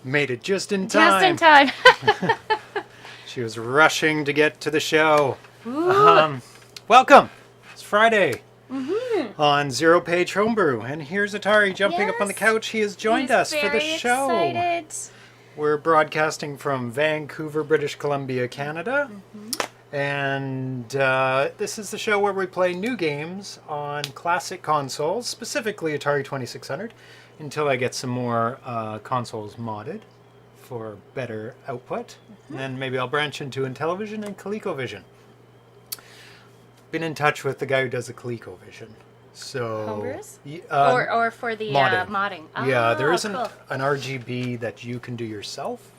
Made it just in time. Just in time. She was rushing to get to the show. Ooh. Welcome. It's Friday on ZeroPage Homebrew. And here's Atari jumping up on the couch. He has joined us for the show. Excited. We're broadcasting from Vancouver, British Columbia, Canada. And this is the show where we play new games on classic consoles, specifically Atari 2600, until I get some more consoles modded for better output. And then maybe I'll branch into Intellivision and ColecoVision. Been in touch with the guy who does the ColecoVision. So, Homebrews? Or for the modding. Yeah, there isn't cool. an RGB that you can do yourself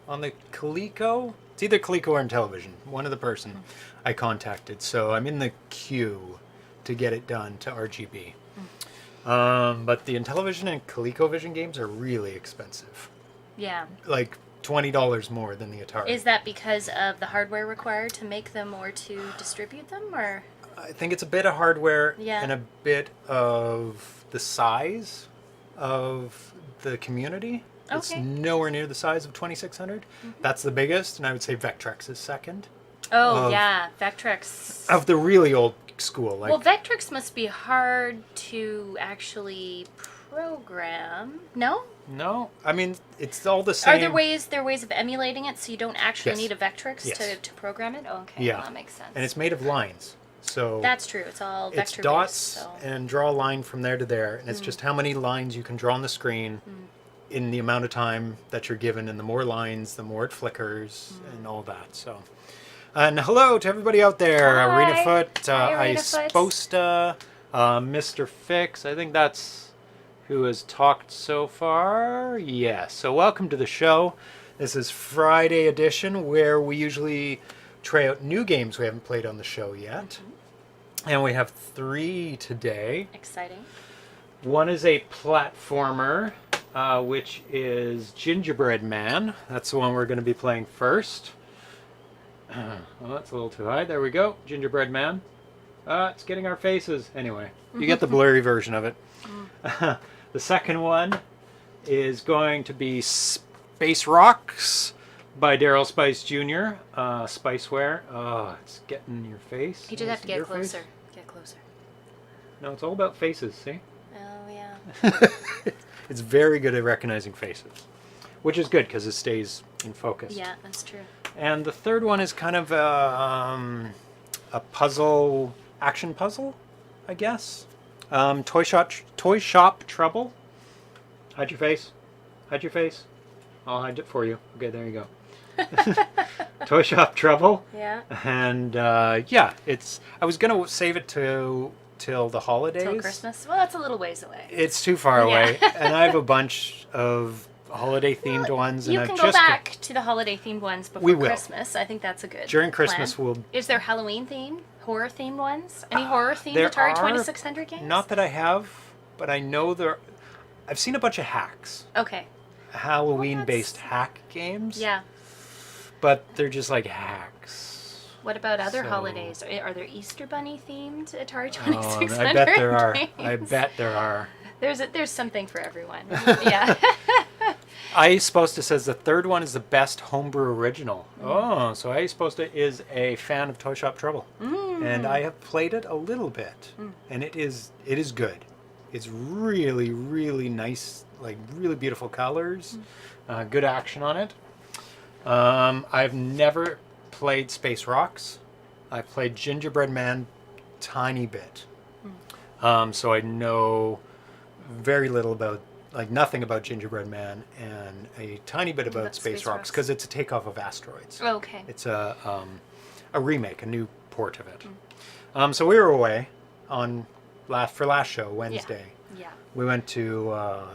on the Coleco. It's either Coleco or Intellivision, one of the person I contacted. So I'm in the queue to get it done to RGB. But the Intellivision and ColecoVision games are really expensive. Yeah. Like $20 more than the Atari. Is that because of the hardware required to make them or to distribute them, or? I think it's a bit of hardware Yeah. and a bit of the size of the community. It's Okay. nowhere near the size of 2600. That's the biggest, and I would say Vectrex is second. Oh, Of- yeah. Vectrex. Of the really old school. Like, Well, Vectrex must be hard to actually program. No? no, I mean, it's all the same. Are there ways of emulating it so you don't actually Yes. need a Vectrex Yes. to program it? Oh, okay. Yeah. Well, that makes sense. And it's made of lines. So That's true. It's all vector it's dots based, so. and draw a line from there to there. And it's just how many lines you can draw on the screen in the amount of time that you're given. And the more lines, the more it flickers and all that. So, and hello to everybody out there. Hi. Arena Foot, Hi, Arena Foot. Isposta, Mr. Fix. I think that's who has talked so far. Yeah. So welcome to the show. This is Friday edition where we usually try out new games we haven't played on the show yet. And we have 3 today. Exciting. One is a platformer, which is Gingerbread Man. That's the one we're going to be playing first. Well, that's a little too high. There we go. Gingerbread Man. It's getting our faces. Anyway, you get the blurry version of it. The second one is going to be Space Rocks by Daryl Spice Jr. Spiceware. Oh, it's getting in your face. You just have to get Your closer. face? Get closer. No, it's all about faces, see? Oh, yeah. It's very good at recognizing faces, which is good because it stays in focus. Yeah, that's true. And the third one is kind of a puzzle, action puzzle, I guess. Toyshop Trouble. Hide your face. Hide your face. I'll hide it for you. Okay, there you go. Toyshop Trouble. Yeah. And yeah, I was gonna save it till the holidays. Till Christmas? Well, that's a little ways away. It's too far Yeah. away, and I have a bunch of holiday themed ones. And You I've can just go back to the holiday themed ones before We will. Christmas. I think that's a good during Christmas plan. we'll. Is there Halloween themed, horror themed ones? Any horror themed there Atari are, 2600 games? Not that I have, but I know I've seen a bunch of hacks, Okay. Halloween-based hack games. Yeah. But they're just like hacks. What about other So- holidays? Are there Easter Bunny themed Atari Oh, 2600 I bet there are. games? I bet there are. There's something for everyone. Yeah. Isposta says the third one is the best homebrew original. Oh, so Isposta is a fan of Toyshop Trouble, and I have played it a little bit, and it is good. It's really, really nice, like really beautiful colors, good action on it. I've never played Space Rocks. I've played Gingerbread Man tiny bit, so I know very little about. Like nothing about Gingerbread Man and a tiny bit about Space Rocks because it's a takeoff of Asteroids. Okay. It's a remake, a new port of it. So we were away for last show, Wednesday. Yeah. We went to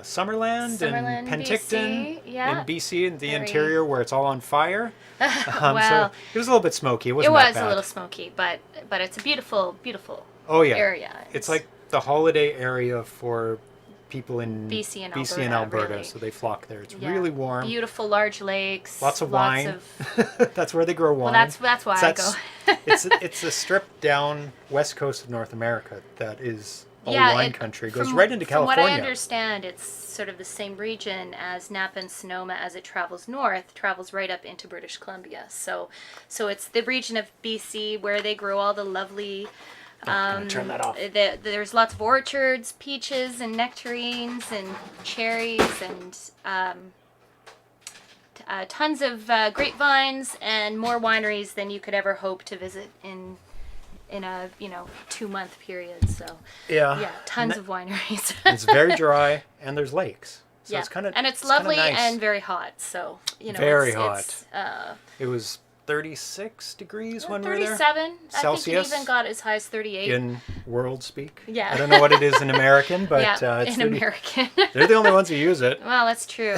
Summerland in Penticton BC, yeah. in BC, in the Very- interior where it's all on fire. Well, so it was a little bit smoky. It it wasn't that was bad. a little smoky, but it's a beautiful, beautiful Oh yeah, area. It's like the holiday area for people in BC and Alberta, really. so they flock there. It's Yeah. really warm. Beautiful large lakes. Lots of wine. That's where they grow wine. Well, that's why I go. it's a stripped down west coast of North America that is wine country. It goes right into California. From what I understand, it's sort of the same region as Napa and Sonoma as it travels north, travels right up into British Columbia. So it's the region of BC where they grow all the lovely... I'm gonna turn that off. There's lots of orchards, peaches and nectarines and cherries and tons of grapevines and more wineries than you could ever hope to visit in a 2-month period. So yeah, tons of wineries. It's very dry and there's lakes. So it's kind of and it's lovely nice. and very hot. So very hot. It was 36 degrees when we were there. 37. Celsius. I think it even got as high as 38. In world speak. Yeah. I don't know what it is in American, but it's in American. They're the only ones who use it. Well, that's true.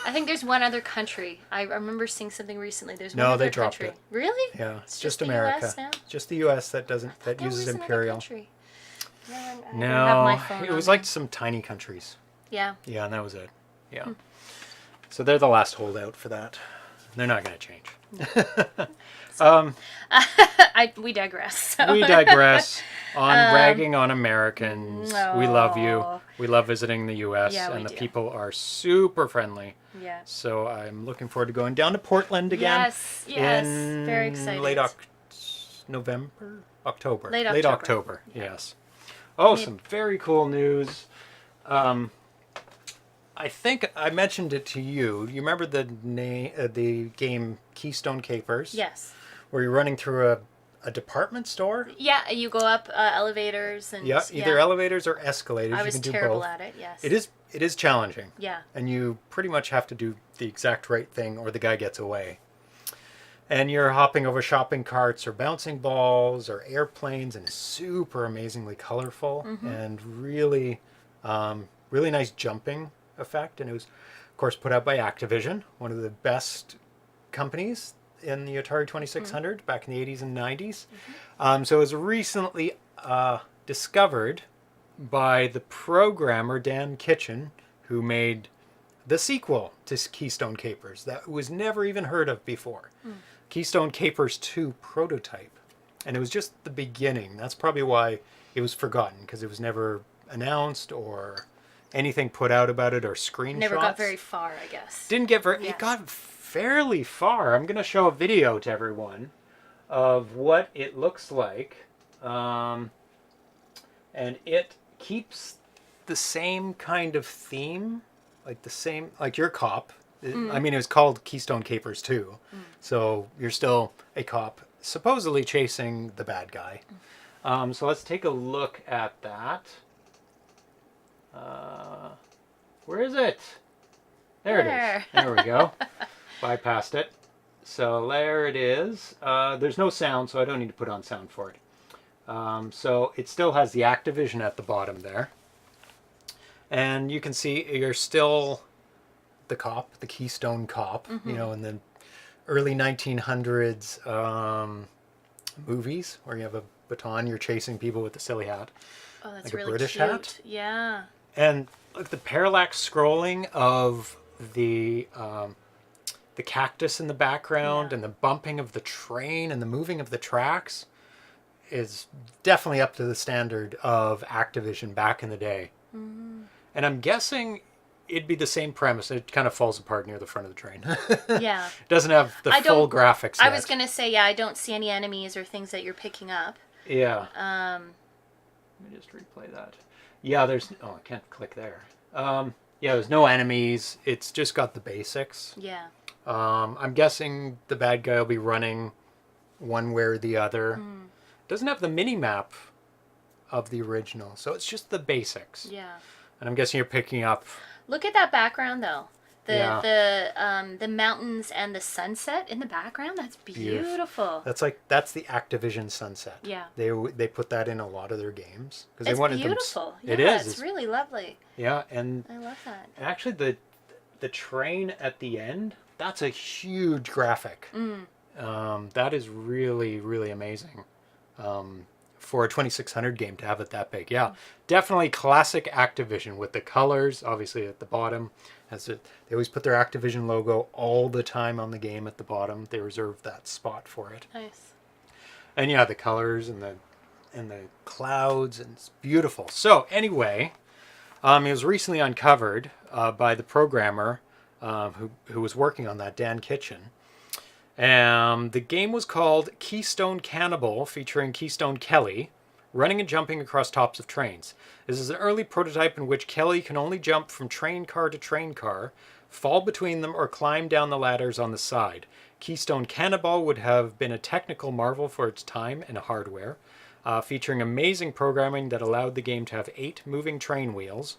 I think there's one other country. I remember seeing something recently. There's one No, other they dropped country. it. Really? Yeah, it's just the America. US now? Just the US that uses imperial. Country. No, I don't have No, my phone it on was me. like some tiny countries. Yeah. Yeah, and that was it. Yeah. So they're the last holdout for that. They're not going to change. We digress. So. We digress on ragging on Americans. We love you. We love visiting the U.S. and the people are super friendly. Yeah. So I'm looking forward to going down to Portland again. Yes. Very excited. Late October. Late October. Yes. Oh, some very cool news. I think I mentioned it to you. You remember the game Keystone Capers? Yes. Where you're running through a department store? Yeah, you go up elevators and either elevators or escalators. I was you can do terrible both. at it. Yes. It is challenging. Yeah. And you pretty much have to do the exact right thing or the guy gets away. And you're hopping over shopping carts or bouncing balls or airplanes, and it's super amazingly colorful and really, really nice jumping effect. And it was, of course, put out by Activision, one of the best companies in the Atari 2600 back in the 80s and 90s. So it was recently discovered by the programmer Dan Kitchen, who made the sequel to Keystone Capers that was never even heard of before. Keystone Capers 2 Prototype. And it was just the beginning. That's probably why it was forgotten, because it was never announced or anything put out about it or screenshots. Never got very far, I guess. Didn't get very... It got fairly far. I'm going to show a video to everyone of what it looks like. And it keeps the same kind of theme, like your cop. I mean, it was called Keystone Capers 2. So you're still a cop, supposedly chasing the bad guy. So let's take a look at that. Where is it? There it is. There we go. Bypassed it. So there it is. There's no sound, so I don't need to put on sound for it. So it still has the Activision at the bottom there. And you can see you're still the cop, the Keystone Cop, you know, in the early 1900s movies where you have a baton, you're chasing people with a silly hat. Oh, that's like really a British cute. hat. Yeah. And look, the parallax scrolling of the cactus in the background and the bumping of the train and the moving of the tracks is definitely up to the standard of Activision back in the day. And I'm guessing it'd be the same premise. It kind of falls apart near the front of the train. Yeah. It doesn't have the full graphics yet. I was going to say, I don't see any enemies or things that you're picking up. Yeah. Let me just replay that. Yeah, there's... Oh, I can't click there. Yeah, there's no enemies. It's just got the basics. Yeah. I'm guessing the bad guy will be running one way or the other. Doesn't have the mini-map of the original, so it's just the basics. Yeah. And I'm guessing you're picking up... Look at that background, though. The mountains and the sunset in the background. That's beautiful. That's the Activision sunset. Yeah. They put that in a lot of their games because they It's wanted beautiful. It Yeah, is. It's really lovely. Yeah, and I love that. actually the train at the end, that's a huge graphic. That is really, really amazing. For a 2600 game to have it that big. Yeah, definitely classic Activision with the colors, obviously at the bottom. They always put their Activision logo all the time on the game at the bottom. They reserve that spot for it. Nice. And yeah, the colors and and the clouds, and it's beautiful. So anyway, it was recently uncovered by the programmer who was working on that, Dan Kitchen. The game was called Keystone Cannibal, featuring Keystone Kelly, running and jumping across tops of trains. This is an early prototype in which Kelly can only jump from train car to train car, fall between them, or climb down the ladders on the side. Keystone Cannibal would have been a technical marvel for its time and hardware, featuring amazing programming that allowed the game to have 8 moving train wheels,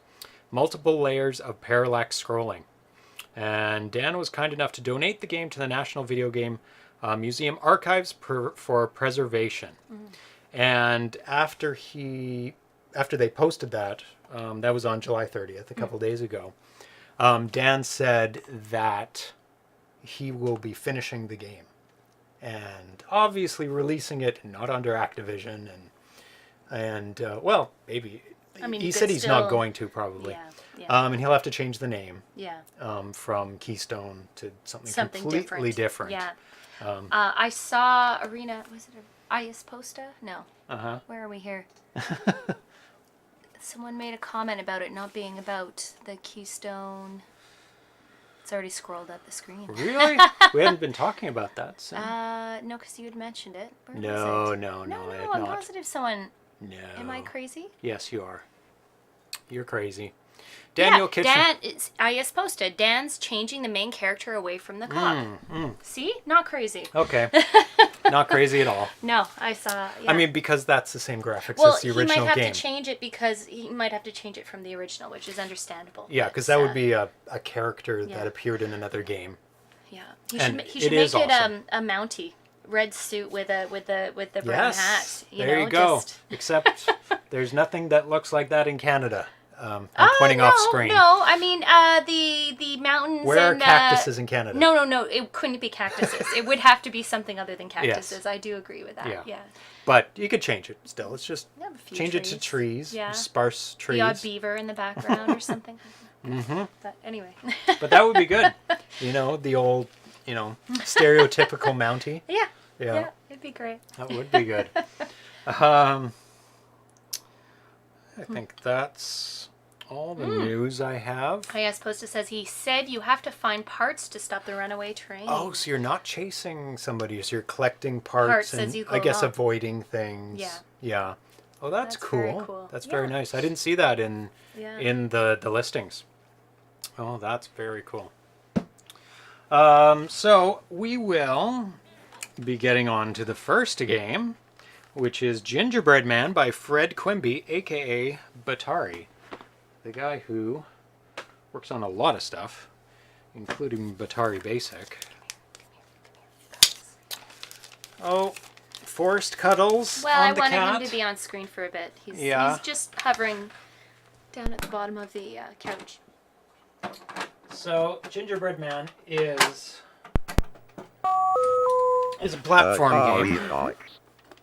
multiple layers of parallax scrolling. And Dan was kind enough to donate the game to the National Video Game Museum Archives for preservation. And after they posted that, that was on July 30th, a couple days ago, Dan said that he will be finishing the game and obviously releasing it not under Activision and well, maybe he said he's not going to probably. And he'll have to change the name from Keystone to something completely different. Yeah. I saw Arena, was it Ias Posta? No. Where are we here? Someone made a comment about it not being about the Keystone. It's already scrolled up the screen. Really? We haven't been talking about that. So. No, because you had mentioned it. Where No, was it? no, I had I'm not. positive someone... No. Am I crazy? Yes, you are. You're crazy. Daniel Kitchen. Ias Posta. Dan's changing the main character away from the cop. See? Not crazy. Okay. Not crazy at all. No, I saw... Yeah. I mean, because that's the same graphics as the original game. He might have to change it because he might have to change it from the original, which is understandable. Yeah, because that would be a character that appeared in another game. Yeah. He should make it a Mountie. Red suit with the brown hat. There you go. Except there's nothing that looks like that in Canada. I'm pointing off screen. No, I mean the mountains. Where are cactuses in Canada? No. It couldn't be cactuses. It would have to be something other than cactuses. Yes. I do agree with that. Yeah. But you could change it still. It's just change it to trees. Yeah. Sparse trees. The odd beaver in the background or something. But anyway. But that would be good. The old, stereotypical Mountie. Yeah, it'd be great. That would be good. I think that's all the news I have. Ias Posta says he said you have to find parts to stop the runaway train. Oh, so you're not chasing somebody, so you're collecting parts and as you go I guess along. Avoiding things. Yeah. Oh, that's cool. Very cool. That's very nice. I didn't see that in the listings. Oh, that's very cool. So we will be getting on to the first game, which is Gingerbread Man by Fred Quimby, aka Batari, the guy who works on a lot of stuff, including Batari Basic. Oh, Forrest cuddles. Well, on I the wanted cat. him to be on screen for a bit. He's just hovering down at the bottom of the couch. So, Gingerbread Man is a platform game.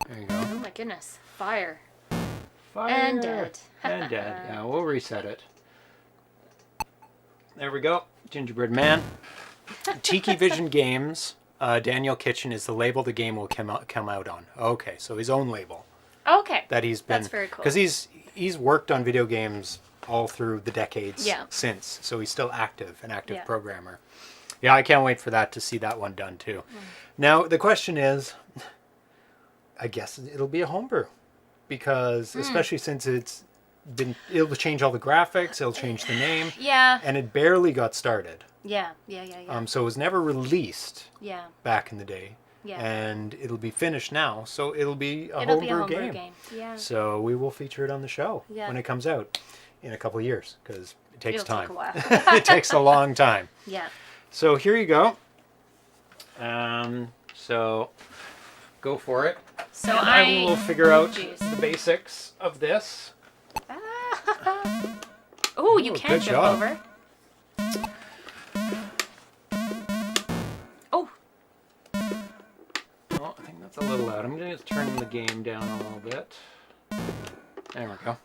There you go. Oh my goodness. Fire. Fire. And dead. And dead. Yeah, we'll reset it. There we go. Gingerbread Man. Tiki Vision Games. Daniel Kitchen is the label the game will come out on. Okay, so his own label. Okay. That he's been. That's very cool. Because he's worked on video games all through the decades since. So he's still an active programmer. Yeah, I can't wait for to see that one done too. Now, the question is, I guess it'll be a homebrew. Because, especially since it'll change all the graphics, it'll change the name. Yeah. And it barely got started. Yeah. So it was never released back in the day. Yeah. And it'll be finished now, so it'll be a homebrew game. Yeah. So we will feature it on the show when it comes out in a couple of years, because it takes time. It'll take a while. It takes a long time. Yeah. So here you go. So go for it. So I will figure out the basics of this. Oh, you can jump over. Oh, I think that's a little loud. I'm going to turn the game down a little bit. There we go.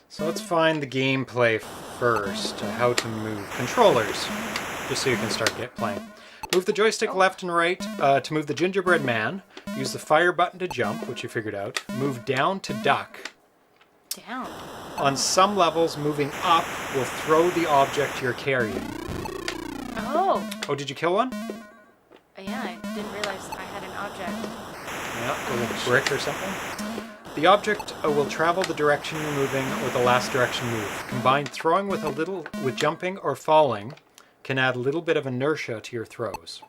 So let's find the gameplay first, how to move controllers, just so you can start playing. Move the joystick left and right to move the gingerbread man. Use the fire button to jump, which you figured out. Move down to duck. Down. On some levels, moving up will throw the object you're carrying. Oh. Oh, did you kill one? Yeah, I didn't realize I had an object. Yeah, with a brick or something. The object will travel the direction you're moving or the last direction moved. Combined throwing with jumping or falling can add a little bit of inertia to your throws.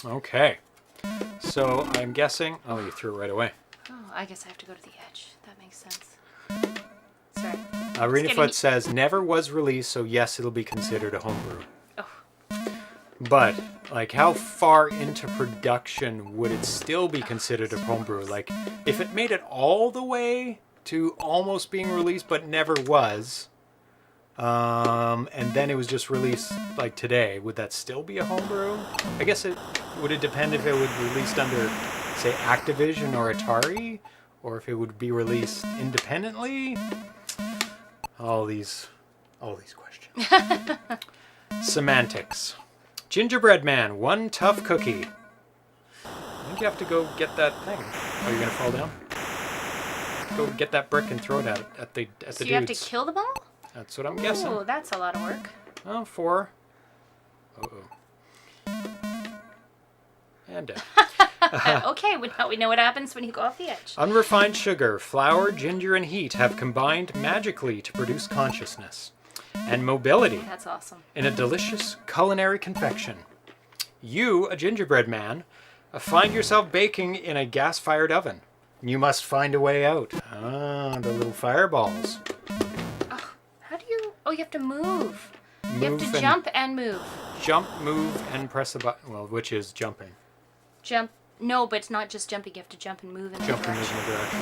Okay. So I'm guessing... Oh, you threw it right away. Oh, I guess I have to go to the edge. That makes sense. Sorry. Arenafoot says, never was released, so yes, it'll be considered a homebrew. Oh. But, like, how far into production would it still be considered a homebrew? Like, if it made it all the way to almost being released but never was, and then it was just released, like, today, would that still be a homebrew? I guess would it depend if it would be released under, say, Activision or Atari? Or if it would be released independently? All these questions. Semantics. Gingerbread man, one tough cookie. I think you have to go get that thing. Oh, you're gonna fall down? Go get that brick and throw it at the dudes. So you have to kill them all? That's what I'm guessing. Oh, that's a lot of work. Oh, 4. Uh-oh. And dead. Okay, now we know what happens when you go off the edge. Unrefined sugar, flour, ginger, and heat have combined magically to produce consciousness and mobility That's awesome. in a delicious culinary confection. You, a gingerbread man, find yourself baking in a gas-fired oven. You must find a way out. Ah, the little fireballs. Oh, how do you... Oh, you have to move. You have Move to jump and move. Jump, move, and press the button. Well, which is jumping. Jump. No, but it's not just jumping. You have to jump and move in the Jump and direction. move in the direction.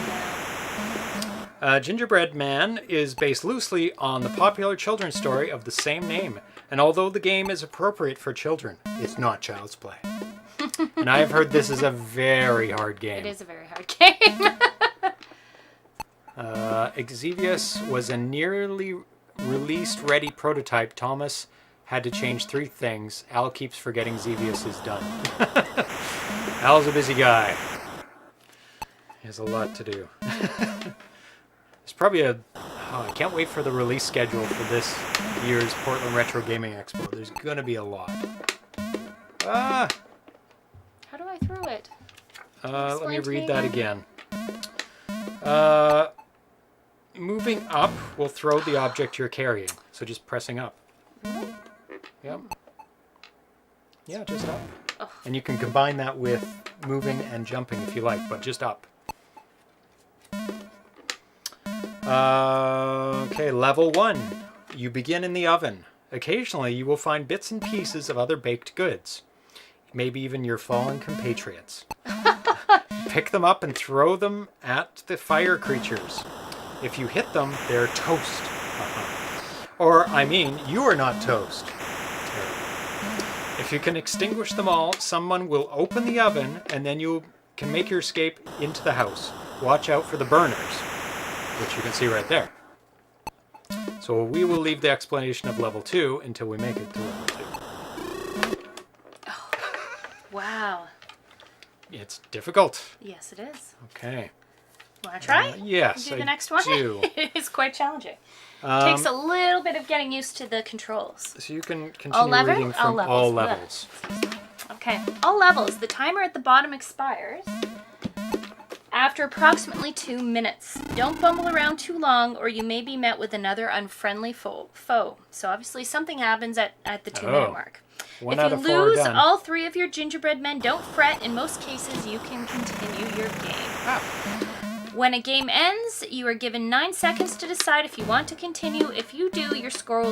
Yeah. Gingerbread Man is based loosely on the popular children's story of the same name. And although the game is appropriate for children, it's not child's play. And I have heard this is a very hard game. It is a very hard game. Exevius was a nearly released ready prototype. Thomas had to change 3 things. Al keeps forgetting Xevious is done. Al's a busy guy. He has a lot to do. It's probably I can't wait for the release schedule for this year's Portland Retro Gaming Expo. There's going to be a lot. Ah! How do I throw it? Let me Explain to read me that again. again. Moving up will throw the object you're carrying. So just pressing up. Really? Yep. Yeah, just up. Oh. And you can combine that with moving and jumping if you like, but just up. Okay, level 1. You begin in the oven. Occasionally, you will find bits and pieces of other baked goods. Maybe even your fallen compatriots. Pick them up and throw them at the fire creatures. If you hit them, they're toast. Or, I mean, you are not toast. If you can extinguish them all, someone will open the oven, and then you can make your escape into the house. Watch out for the burners, which you can see right there. So we will leave the explanation of level 2 until we make it to level 2. Oh. Wow. It's difficult. Yes, it is. Okay. Want to try? Yes, Do the I next one? do. It's quite challenging. Takes a little bit of getting used to the controls. So you can continue reading from all levels. Okay. All levels. The timer at the bottom expires after approximately 2 minutes. Don't bumble around too long or you may be met with another unfriendly foe. So obviously something happens at the 2-minute mark. One if out you of 4 lose done. all 3 of your gingerbread men, don't fret. In most cases, you can continue your game. When a game ends, you are given 9 seconds to decide if you want to continue. If you do, your score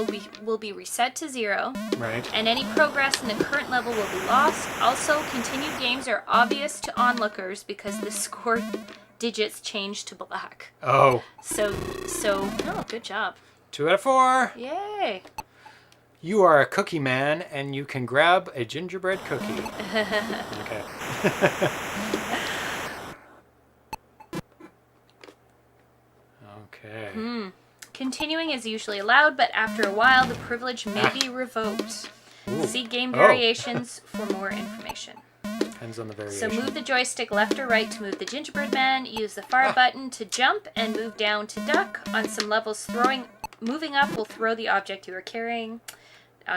will be reset to 0. Right. And any progress in the current level will be lost. Also, continued games are obvious to onlookers because the score digits change to black. Oh. So, oh, good job. 2 out of 4. Yay. You are a cookie man, and you can grab a gingerbread cookie. Okay. Okay. Continuing is usually allowed, but after a while, the privilege may be revoked. Ooh. See game Oh. variations for more information. Depends on the variation. So move the joystick left or right to move the gingerbread man. Use the fire button to jump and move down to duck. On some levels, moving up will throw the object you are carrying.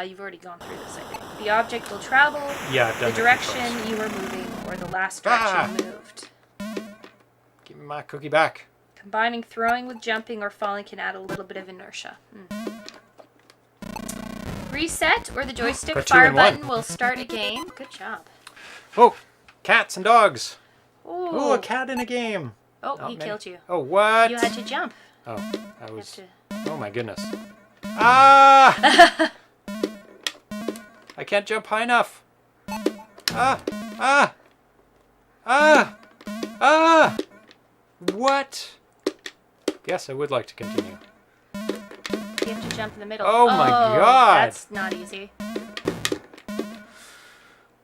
You've already gone through this, I think. The object will travel Yeah, I've done the direction you are moving or the last direction moved. Give me my cookie back. Combining throwing with jumping or falling can add a little bit of inertia. Reset or the joystick Got two fire in one. button will start a game. Good job. Oh, cats and dogs. Ooh. Oh, a cat in a game. Oh, Not he many. killed you. Oh, what? You had to jump. Oh, I was... You Oh my goodness. Ah! I can't jump high enough. Ah! Ah! Ah! Ah! What? Yes, I would like to continue. You have to jump in the middle. Oh my God. That's not easy.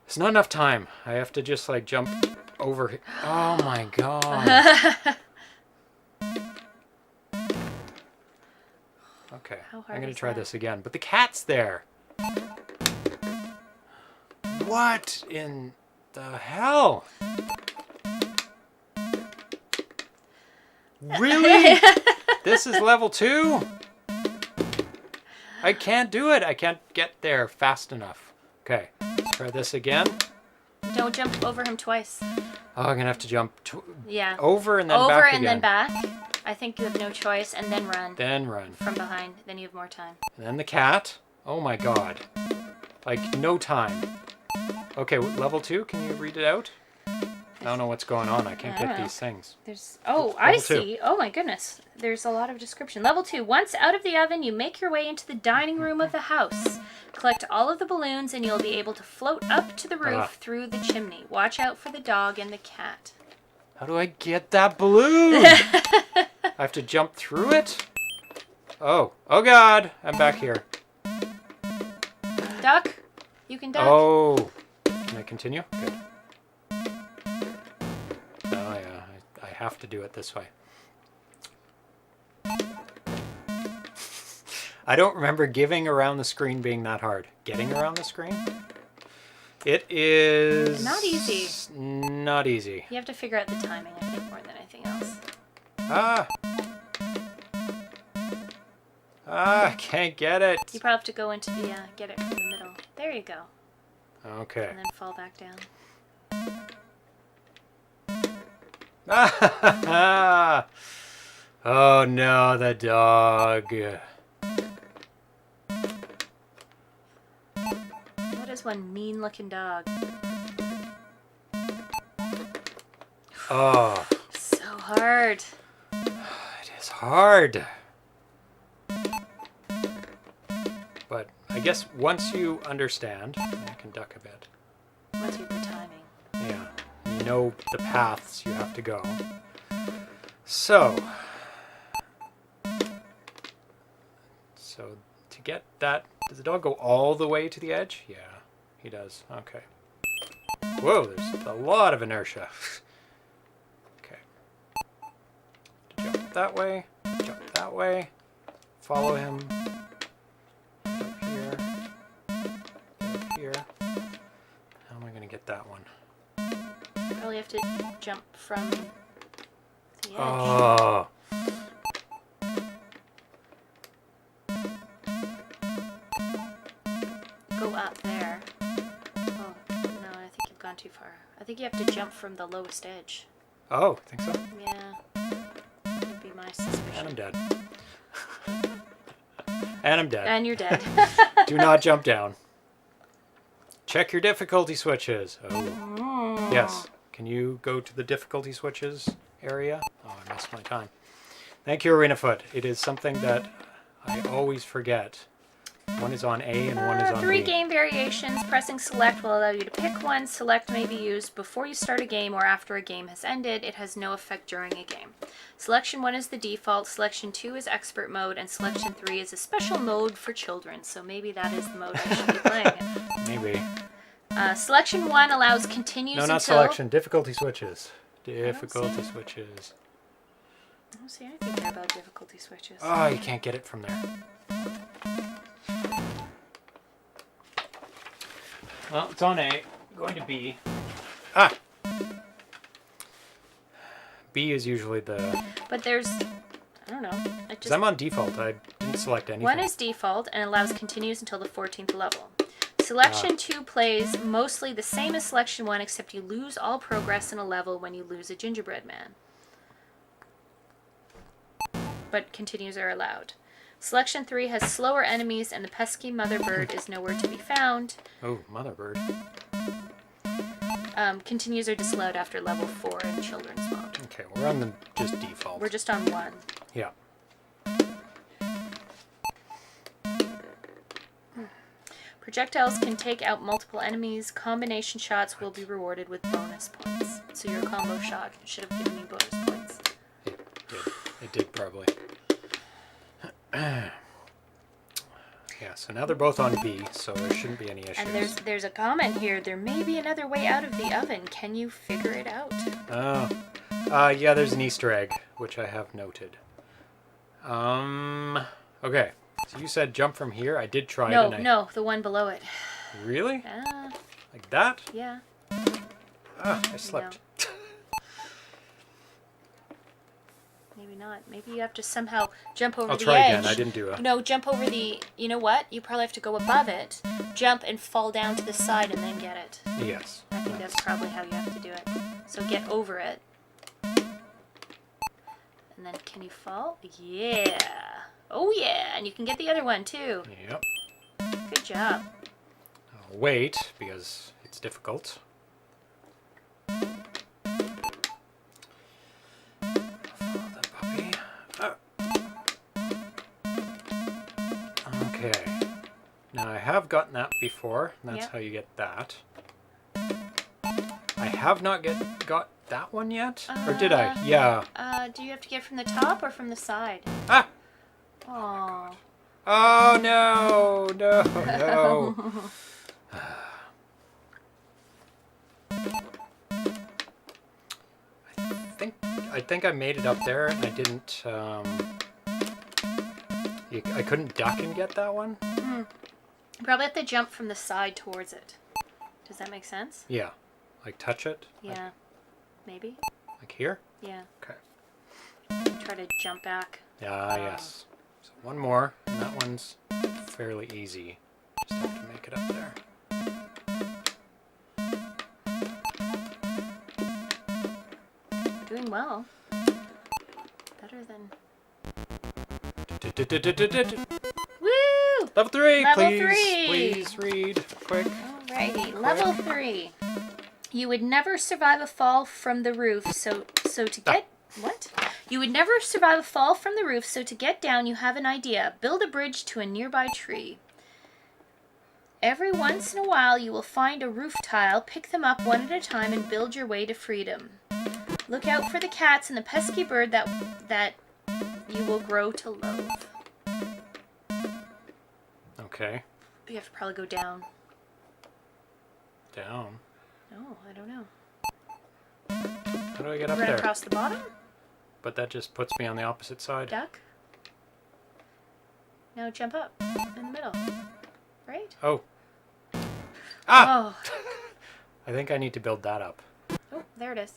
It's not enough time. I have to just like jump over here. Oh my God. Okay, How hard I'm gonna is try that? this again. But the cat's there. What in the hell? Really? This is level 2? I can't do it. I can't get there fast enough. Okay, let's try this again. Don't jump over him twice. Oh, I'm gonna have to jump Yeah. over and then Over back and again. then back. I think you have no choice, and then run Then run. from behind. Then you have more time. And then the cat. Oh my God. Like no time. Okay, level 2, can you read it out? I don't know what's going on. I can't I don't get know. these things. There's I Level 2. see. Oh my goodness. There's a lot of description. Level 2. Once out of the oven, you make your way into the dining room of the house. Collect all of the balloons and you'll be able to float up to the roof through the chimney. Watch out for the dog and the cat. How do I get that balloon? I have to jump through it? Oh. Oh God. I'm back here. Duck? You can duck. Oh. Can I continue? Good. Oh yeah. I have to do it this way. I don't remember giving around the screen being that hard. Getting around the screen? It is... Not easy. Not easy. You have to figure out the timing, I think, more than anything else. Ah! Ah, I can't get it. You probably have to go into the, get it from the middle. There you go. Okay. And then fall back down. Ah! Oh no, the dog. What is one mean-looking dog? Oh, So hard. it is hard. But I guess once you understand, I can duck a bit. Once you have the timing. Yeah, you know the paths you have to go. So to get that, does the dog go all the way to the edge? Yeah, he does. Okay. Whoa, there's a lot of inertia. Okay. Jump that way, jump that way, follow him. Get up here, get up here. How am I going to get that one? You probably have to jump from the edge. Oh. Go up there. Oh, no, I think you've gone too far. I think you have to jump from the lowest edge. Oh, think so? Yeah. That would be my suspicion. And I'm dead. And I'm dead. And you're dead. Do not jump down. Check your difficulty switches. Oh. Yes. Can you go to the difficulty switches area? Oh, I missed my time. Thank you, ArenaFoot. It is something that I always forget. One is on A and one is on 3 B. game variations. Pressing select will allow you to pick one. Select may be used before you start a game or after a game has ended. It has no effect during a game. Selection 1 is the default. Selection 2 is expert mode. And selection 3 is a special mode for children. So maybe that is the mode I should be playing in. Maybe. Selection 1 allows continues No, until... not selection. Difficulty switches. Difficulty switches. I don't see anything there about difficulty switches. Oh, you can't get it from there. Well, it's on A. Going to B. Ah! B is usually the... But there's, I don't know. Because I'm on default. I didn't select anything. 1 is default and allows continues until the 14th level. Selection 2 plays mostly the same as Selection 1, except you lose all progress in a level when you lose a Gingerbread Man. But continues are allowed. Selection 3 has slower enemies and the pesky Mother Bird is nowhere to be found. Oh, Mother Bird. Continues are disallowed after level 4 in children's mode. Okay, we're on the just default. We're just on 1. Yeah. Projectiles can take out multiple enemies. Combination shots will be rewarded with bonus points. So your combo shot should have given you bonus points. It did probably. Yeah, so now they're both on B, so there shouldn't be any issues. And there's a comment here. There may be another way out of the oven. Can you figure it out? Oh. Yeah, there's an Easter egg, which I have noted. Okay. So you said jump from here. I did try it. No, the one below it. Really? Like that? Yeah. Ah, I slipped. No. Maybe not. Maybe you have to somehow jump over the edge. I'll try again. I didn't do it. No, jump over the... You know what? You probably have to go above it, jump and fall down to the side and then get it. Yes. I think that's probably how you have to do it. So get over it. And then can you fall? Yeah. Oh yeah, and you can get the other one too. Yep. Good job. I'll wait, because it's difficult. Follow that puppy. Oh. Okay. Now I have gotten that before. And that's how you get that. I have not got that one yet? Or did I? Yeah. Do you have to get from the top or from the side? Ah! Oh. Oh no! No! No! I think I made it up there, and I didn't. I couldn't duck and get that one. You probably have to jump from the side towards it. Does that make sense? Yeah, like touch it. Yeah, maybe. Like here. Yeah. Okay. Try to jump back. Yes. So one more, and that one's fairly easy. Just have to make it up there. Doing well. Better than... Woo! Level 3, Level please. 3. Please read quick. Alrighty, level 3. You would never survive a fall from the roof, so to get... What? You would never survive a fall from the roof, so to get down you have an idea. Build a bridge to a nearby tree. Every once in a while you will find a roof tile, pick them up one at a time, and build your way to freedom. Look out for the cats and the pesky bird that you will grow to loathe. Okay. You have to probably go down. Down. Oh, I don't know. How do I get up Run there? across the bottom? But that just puts me on the opposite side. Duck. Now jump up in the middle. Right? Oh. Ah! Oh. I think I need to build that up. Oh, there it is.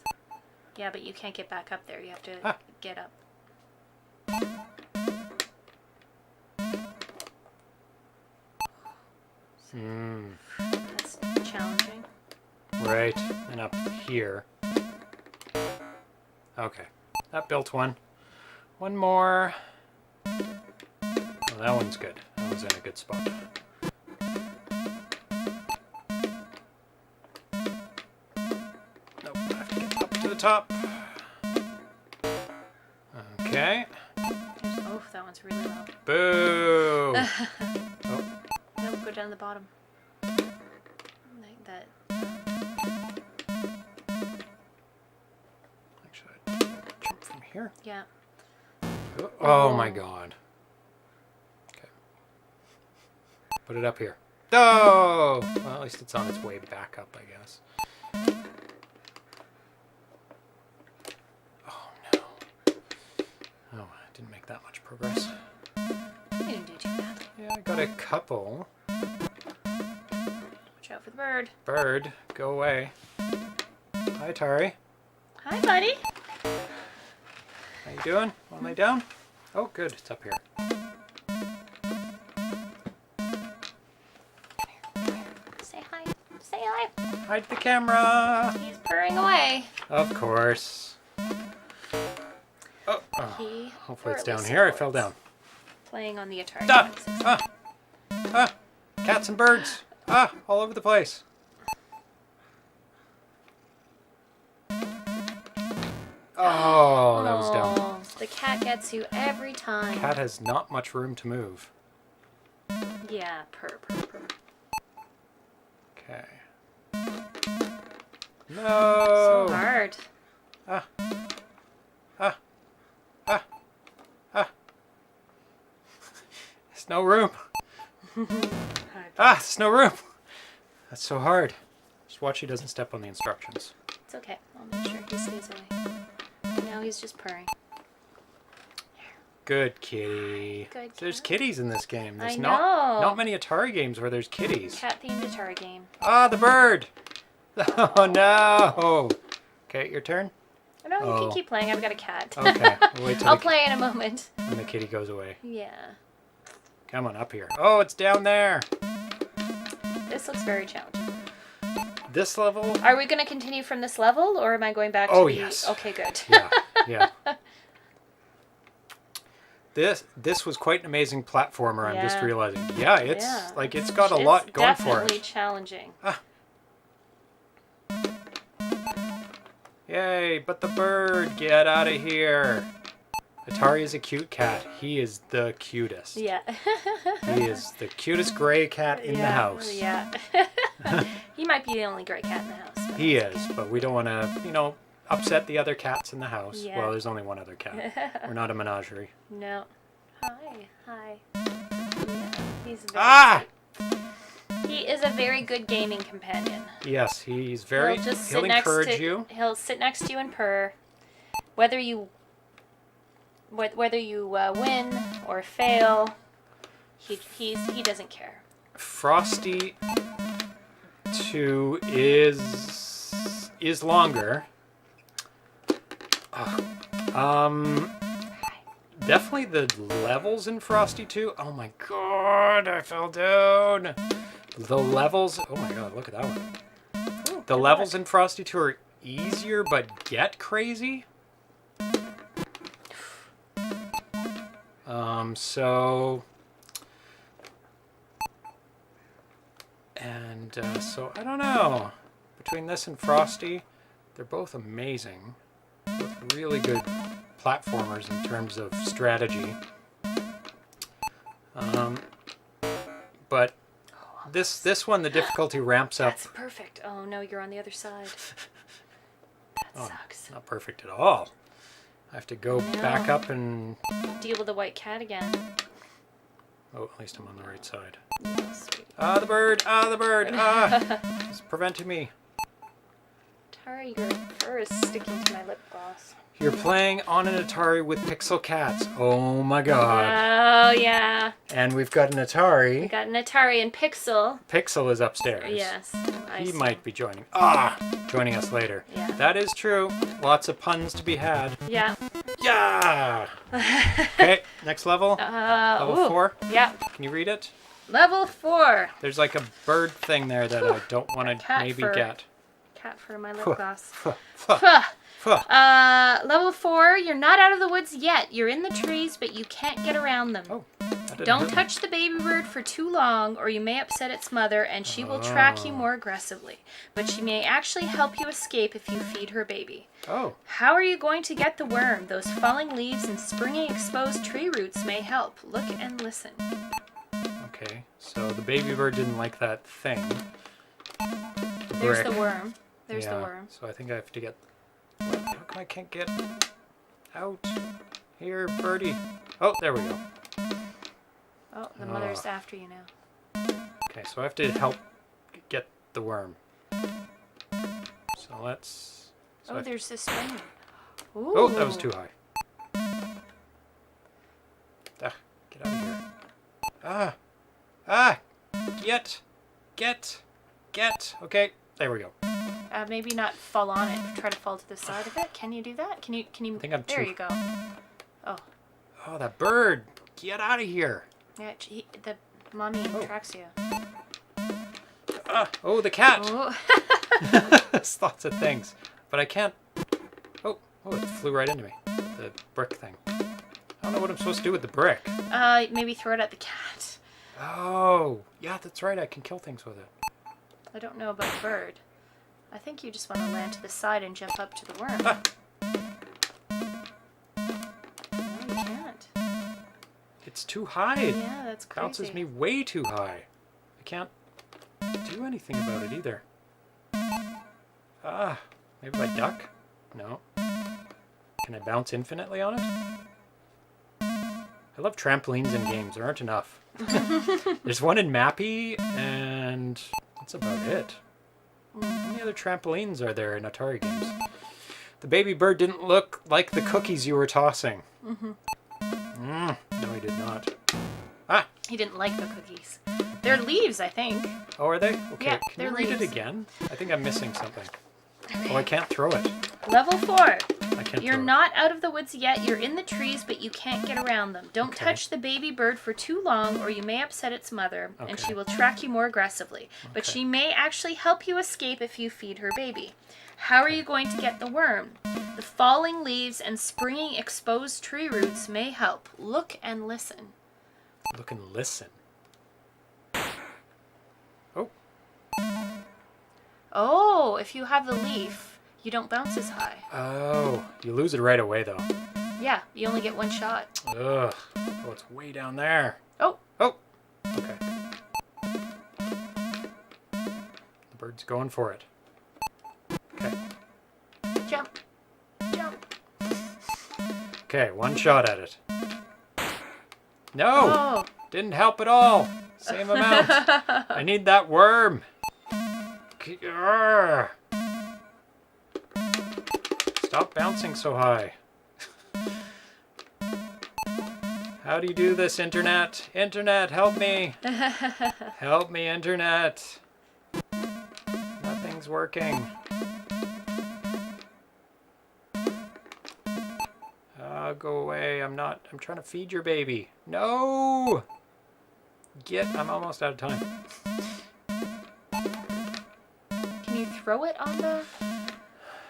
Yeah, but you can't get back up there. You have to get up. That's challenging. Right. And up here. Okay. That built one. One more. Oh, that one's good. That one's in a good spot. Nope. I have to get up to the top. Okay. Oh, that one's really low. Boo! Oh. No, go down the bottom. Like that. Actually, I jump from here. Yeah. Oh my god. Okay. Put it up here. Oh! Well, at least it's on its way back up, I guess. Oh no. Oh, I didn't make that much progress. You didn't do too bad. Yeah, I got a couple. Watch out for the bird. Bird, go away. Hi, Atari. Hi, buddy. How you doing? Want to lay down? Oh, good. It's up here. Say hi. Say hi. Hide the camera. He's purring away. Of course. Oh, He hopefully it's thoroughly down here. I fell supports down. Playing on the Atari. Ah! 2600. Cats and birds. All over the place. Oh, that was down. Oh, the cat gets you every time. Cat has not much room to move. Yeah, purr. Okay. So No. hard. Ah. Ah. Ah. Ah. There's no room. There's no room. That's so hard. Just watch he doesn't step on the instructions. It's okay. I'll make sure he stays away. Now he's just purring. Good kitty. Good There's cat. kitties in this game. There's I not know. many Atari games where there's kitties. Cat-themed Atari game. The bird. Oh no. Okay, your turn. No, you Oh. can keep playing. I've got a cat. Okay, we'll wait till I'll the, play in a moment. when the kitty goes away. Yeah. Come on, up here. Oh, it's down there. This looks very challenging. This level. Are we going to continue from this level, or am I going back to Oh, the... yes. Okay, good. Yeah. This was quite an amazing platformer. I'm just Yeah. realizing. Yeah, it's got a lot going for definitely it. challenging. Yay! But the bird, get out of here. Atari is a cute cat. He is the cutest. Yeah. He is the cutest gray cat in the house. Yeah. He might be the only gray cat in the house. but He that's is, but we don't want to, upset the other cats in the house. Yeah. Well, there's only one other cat. We're not a menagerie. okay. No. Hi. Yeah, he's very Ah! sweet. He is a very good gaming companion. Yes, he's very. He'll just He'll sit next encourage to you. He'll sit next to you and purr, whether you win or fail. He doesn't care. Frosty 2 is longer. Definitely the levels in Frosty 2. Oh my god, I fell down. The levels. Oh my god, look at that one. Ooh, The good levels luck. in Frosty 2 are easier but get crazy. So I don't know. Between this and Frosty, they're both amazing. Both really good platformers in terms of strategy. But this one, the difficulty ramps up. That's perfect. Oh no, you're on the other side. That sucks. Not perfect at all. I have to go back up and... Deal with the white cat again. Oh, at least I'm on the right side. Yes, sweetie. The bird! The bird! It's preventing me. Atari, your fur is sticking to my lip gloss. You're playing on an Atari with pixel cats. Oh my god. Oh yeah. And we've got an We Atari. got an Atari and Pixel. Pixel is upstairs. Yes. I He see. might be joining us later. Yeah. That is true. Lots of puns to be had. Yeah. Yeah! Okay, next level. Level ooh. 4. Yeah. Can you read it? Level 4. There's like a bird thing there that I don't want to Cat maybe fur. get. Cat for my lip gloss. Fuh. Level 4, you're not out of the woods yet. You're in the trees, but you can't get around them. Oh, that didn't Don't hurt me. touch the baby bird for too long, or you may upset its mother, and she will track you more aggressively. But she may actually help you escape if you feed her baby. Oh, How are you going to get the worm? Those falling leaves and springy exposed tree roots may help. Look and listen. okay. So the baby bird didn't like that thing. There's Brick. the worm. There's the Yeah, worm. So I think I have to get... What? How come I can't get out? Here, birdie. Oh, there we go. Oh, the mother's after you now. Okay, so I have to help get the worm. So let's... So Oh, there's this spring. Ooh. Oh, that was too high. Get out of here. Get. Get. Okay, there we go. Maybe not fall on it. Try to fall to the side of it. Can you do that? Can you? I think I'm there too... you go. Oh. Oh, that bird. Get out of here. Yeah, the mommy tracks you. Oh, the cat. Oh. There's lots of things. But I can't... Oh, it flew right into me. The brick thing. I don't know what I'm supposed to do with the brick. Maybe throw it at the cat. Oh, yeah, that's right. I can kill things with it. I don't know about the bird. I think you just want to land to the side and jump up to the worm. Ah. No, you can't. It's too high. Yeah, that's crazy. Bounces me way too high. I can't do anything about it either. Maybe if I duck? No. Can I bounce infinitely on it? I love trampolines in games. There aren't enough. There's one in Mappy, and that's about it. How many other trampolines are there in Atari games? The baby bird didn't look like the cookies you were tossing. No, he did not. Ah! He didn't like the cookies. They're leaves, I think. Oh, are they? Okay, Yeah, can they're you read it leaves. again? I think I'm missing something. Oh, I can't throw it. Level 4. I can't You're throw it. not out of the woods yet. You're in the trees, but you can't get around them. Don't Okay. touch the baby bird for too long, or you may upset its mother, and Okay. she will track you more aggressively. But Okay. she may actually help you escape if you feed her baby. How are you going to get the worm? The falling leaves and springing exposed tree roots may help. Look and listen. Look and listen. Oh, Oh, if you have the leaf, you don't bounce as high. oh, you lose it right away though. Yeah, you only get one shot. Ugh. Oh, it's way down there. Oh, Oh, okay. The bird's going for it. Okay. jump. Jump. Okay, one shot at it. No! Oh. Didn't help at all. Same amount. I need that worm. Grr. Stop bouncing so high. How do you do this, Internet? Internet, help me. Help me, Internet. Nothing's working. Go away. I'm trying to feed your baby. No! I'm almost out of time. Can you throw it on the...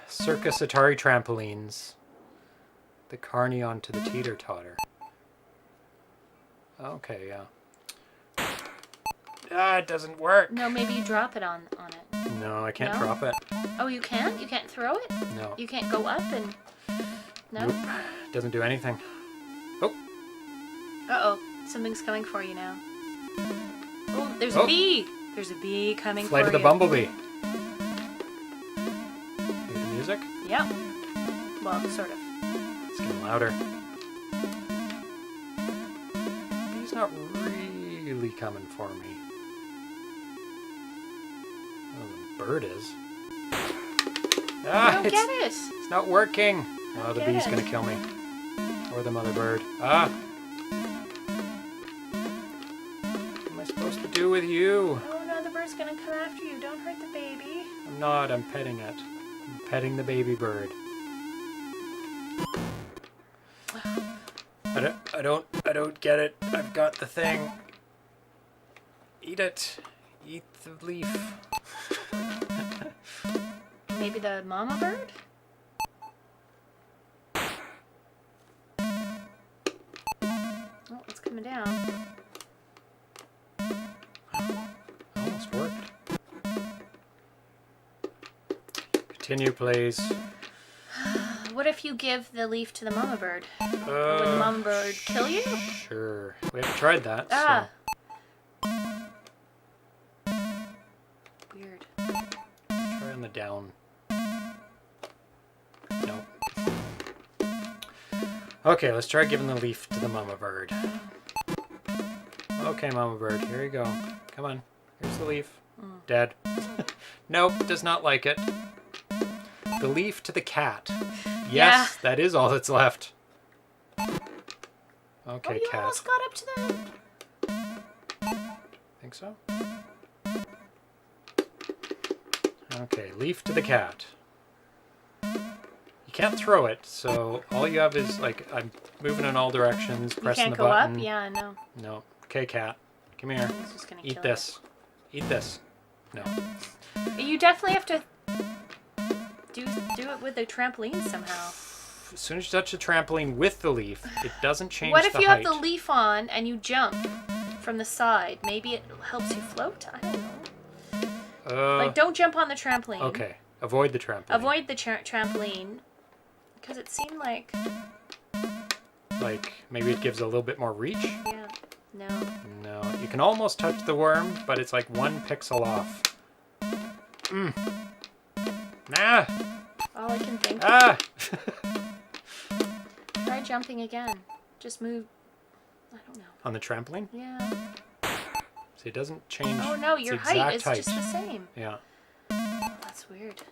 Circus Atari trampolines. The carny onto the teeter-totter. Okay, yeah. It doesn't work. No, maybe you drop it on it. No, I can't No? drop it. Oh, you can't? You can't throw it? No. You can't go up and... No? Nope. Doesn't do anything. Oh, Uh-oh. Something's coming for you now. Oh, there's Oh. a bee! There's a bee coming Flight for of the you. Bumblebee. Hear the music? Yeah. Well, sort of. It's getting louder. He's not really coming for me. Oh, the bird is. I don't get it! It's not working. Oh, the get bee's it. gonna kill me. Or the mother bird. Ah! What am I supposed to do with you? Oh no, the bird's gonna come after you. Don't hurt the baby. I'm not. I'm petting it. I'm petting the baby bird. I don't get it. I've got the thing. Eat it. Eat the leaf. Maybe the mama bird? Oh, it's coming down. Almost worked. Continue, please. What if you give the leaf to the mama bird? Would the Uh, mama bird kill you? Sure. We haven't tried that. Ah. Weird. So try on the down. Nope. Okay, let's try giving the leaf to the mama bird. Okay, mama bird, here you go. Come on. Here's the leaf. Dead. Nope, does not like it. The leaf to the cat. Yes, Yeah. that is all that's left. Okay, Oh, you cat. almost got up to the... Think so? Okay, leaf to the cat. You can't throw it, so all you have is, like, I'm moving in all directions, pressing the go button. up? Yeah, no. No. Okay, cat. Come here. He's just gonna Eat kill this. Eat this. No. it. You definitely have to do it with a trampoline somehow. As soon as you touch the trampoline with the leaf, it doesn't change What the if you height. have the leaf on and you jump from the side? Maybe it helps you float? I don't know. Like, don't jump on the trampoline. Okay. Avoid the trampoline. Avoid the trampoline. Because it seemed like... Like, maybe it gives a little bit more reach? Yeah. No. No. You can almost touch the worm, but it's like 1 pixel off. Nah! All I can think. Ah! Try jumping again. Just move... I don't know. On the trampoline? Yeah. See, it doesn't change. Oh no, its your exact height is just the same. Yeah. Oh, that's weird.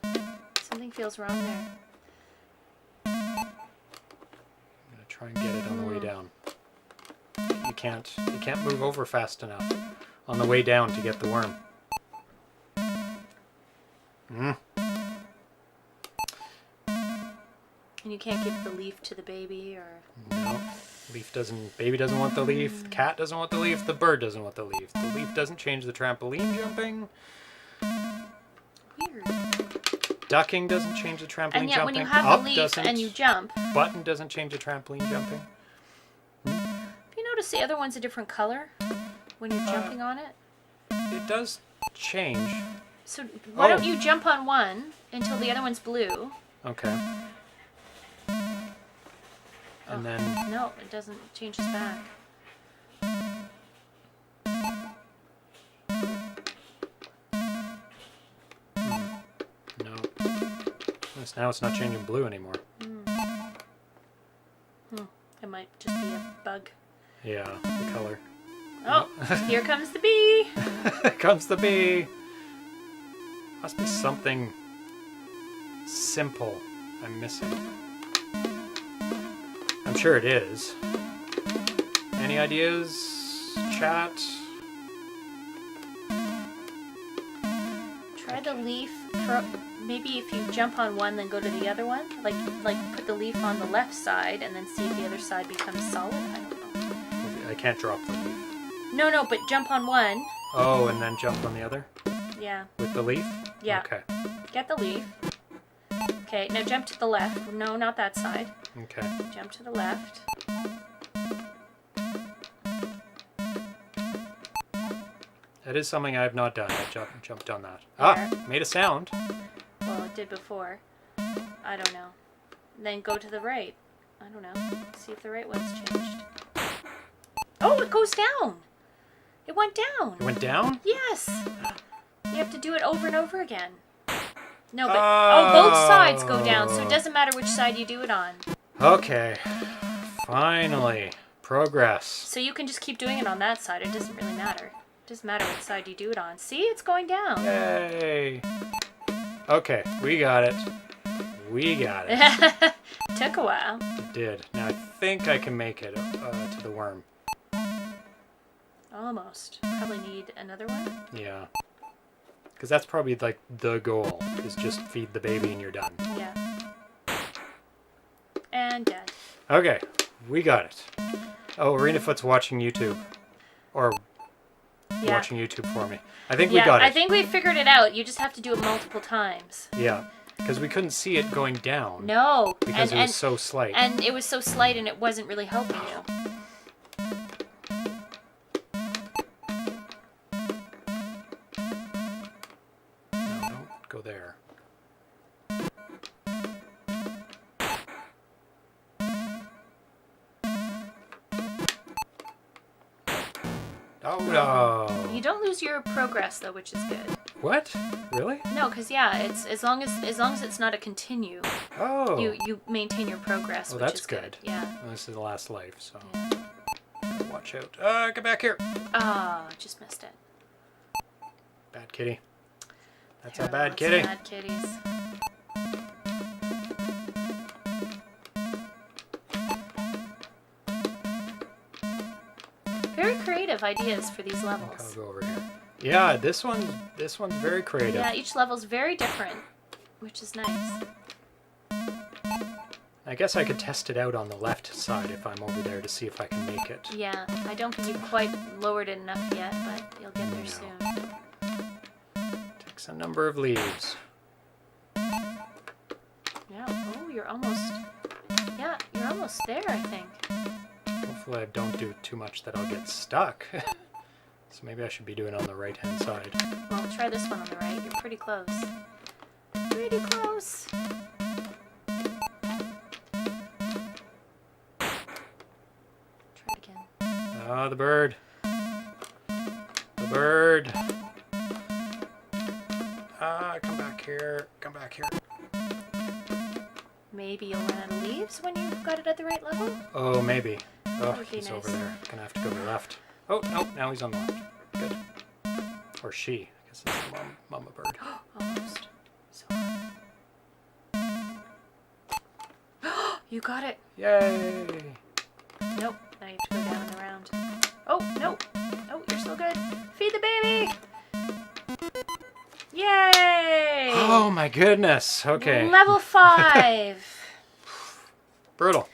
Something feels wrong there. I'm gonna try and get it on the way down. You can't move over fast enough on the way down to get the worm. And you can't give the leaf to the baby, or... No. Baby doesn't want the leaf, the cat doesn't want the leaf, the bird doesn't want the leaf. The leaf doesn't change the trampoline jumping. Weird. Ducking doesn't change the trampoline And yet jumping. when you have Up the leaf doesn't. and you jump... Button doesn't change the trampoline jumping. Have you noticed the other one's a different color when you're jumping on it? It does change. So why don't you jump on one until the other one's blue? Okay. And then... No, it doesn't change his back. No. Now it's not changing blue anymore. It might just be a bug. Yeah, the color. Oh, here comes the bee! Here comes the bee! Must be something simple I'm missing. I'm sure it is. Any ideas, chat? Try the leaf. Maybe if you jump on one, then go to the other one. Like put the leaf on the left side, and then see if the other side becomes solid. I don't know. I can't drop the leaf. No, but jump on one. Oh, and then jump on the other? Yeah. With the leaf? Yeah. Okay. Get the leaf. Okay, now jump to the left. No, not that side. Okay. Jump to the left. That is something I have not done. I jumped on that. There. Ah, made a sound. Well, it did before. I don't know. Then go to the right. I don't know. See if the right one's changed. Oh, it goes down! It went down! It went down? Yes! You have to do it over and over again. No, but both sides go down, so it doesn't matter which side you do it on. Okay. Finally. Progress. So you can just keep doing it on that side. It doesn't really matter. It doesn't matter what side you do it on. See? It's going down. Yay. Okay, we got it. We got it. Took a while. It did. Now I think I can make it to the worm. Almost. Probably need another one. Yeah. Because that's probably like the goal, is just feed the baby and you're done. Yeah. And dead. Okay, we got it. Oh, ArenaFoot's watching YouTube. Or watching YouTube for me. I think we got it. I think we figured it out. You just have to do it multiple times. Yeah, because we couldn't see it going down. No. Because it was so slight. And it was so slight and it wasn't really helping you. No, don't go there. Oh no! You don't lose your progress though, which is good. What? Really? No, because it's as long as it's not a continue, Oh. you maintain your progress, Oh, which that's is good. good. Yeah. Well, this is the last life, so Yeah. watch out. Get back here! Ah, just missed it. Bad kitty. That's There a are bad lots kitty. of bad kitties. Very creative ideas for these I'll levels. go over here. Yeah, this one's very creative. Yeah, each level's very different, which is nice. I guess I could test it out on the left side if I'm over there to see if I can make it. Yeah, I don't think you've quite lowered it enough yet, but you'll get there soon. Takes a number of leaves. Yeah. Oh, you're almost. Yeah, you're almost there, I think. Hopefully I don't do too much that I'll get stuck. So maybe I should be doing it on the right-hand side. Well, try this one on the right. You're pretty close. Pretty close. Try it again. Ah, the bird. The bird. Ah, come back here. Come back here. Maybe you'll run out of leaves when you've got it at the right level? Oh, maybe. Oh, would be he's nice. over there. Gonna have to go to the left. Oh, no, now he's on the left. Good. Or she. I guess it's the mama bird. Almost. So. You got it. Yay! Nope. Now you have to go down and around. Oh, no. Oh, you're still good. Feed the baby. Yay! Oh my goodness. Okay. Level 5. Brutal.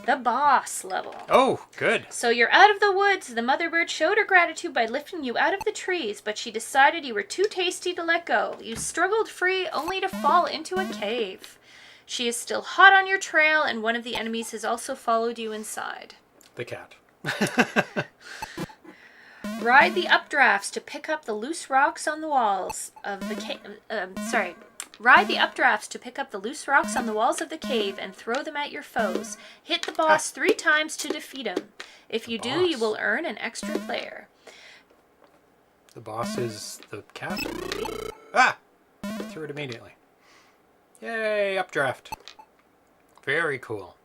The boss level. Oh, good. So you're out of the woods. The mother bird showed her gratitude by lifting you out of the trees, but she decided you were too tasty to let go. You struggled free only to fall into a cave. She is still hot on your trail, and one of the enemies has also followed you inside. The cat. Ride the updrafts to pick up the loose rocks on the walls of the cave. Ride the updrafts to pick up the loose rocks on the walls of the cave and throw them at your foes. Hit the boss 3 times to defeat him. If you do, you will earn an extra player. The boss is the cat? Ah! Threw it immediately. Yay, updraft. Very cool.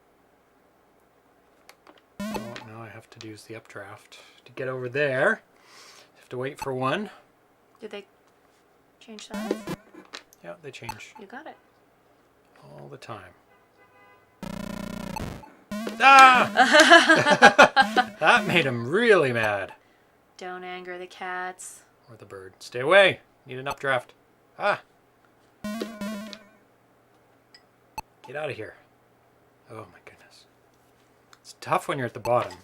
Oh, now I have to use the updraft to get over there. Have to wait for one. Did they change size? Yeah, they change You got it. all the time. Ah! That made him really mad. Don't anger the cats. Or the bird. Stay away. Need an updraft. Ah! Get out of here. Oh my goodness. It's tough when you're at the bottom.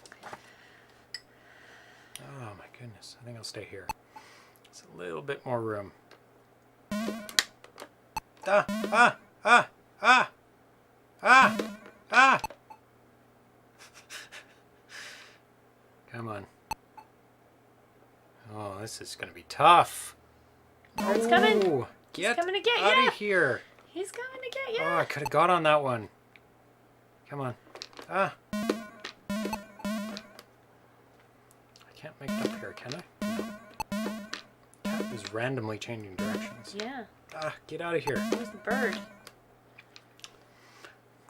Oh my goodness. I think I'll stay here. It's a little bit more room. Ah! Ah! Ah! Ah! Ah! Ah! Come on. Oh, this is going to be tough. Bird's coming. Oh, get coming to get out ya. of here. He's coming to get you. Oh, I could have got on that one. Come on. Ah. I can't make it up here, can I? No. Cat is randomly changing directions. Yeah. Ah, get out of here. Where's the bird?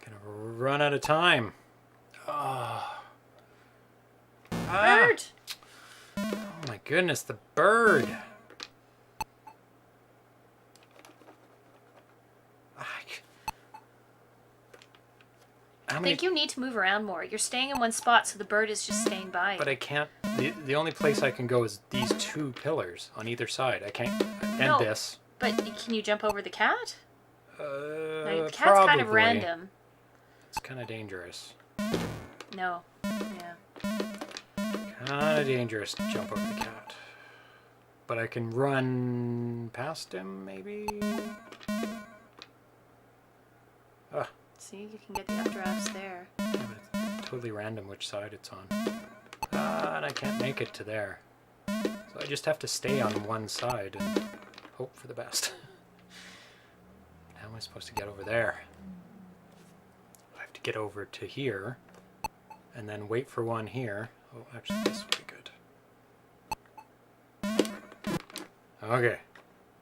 Gonna run out of time. Oh. Ah. Bird! Oh my goodness, the bird. I think you need to move around more. You're staying in one spot, so the bird is just staying by. But I can't. The only place I can go is these 2 pillars on either side. I can't end this. But can you jump over the cat? No, the cat's probably. kind of random. It's kind of dangerous. No. Yeah. Kind of dangerous to jump over the cat. But I can run past him, maybe? Ah. See, you can get the updrafts there. Yeah, but it's totally random which side it's on. Ah, and I can't make it to there. So I just have to stay on one side and hope for the best. How am I supposed to get over there? I have to get over to here and then wait for one here. Oh, actually this would be good. Okay.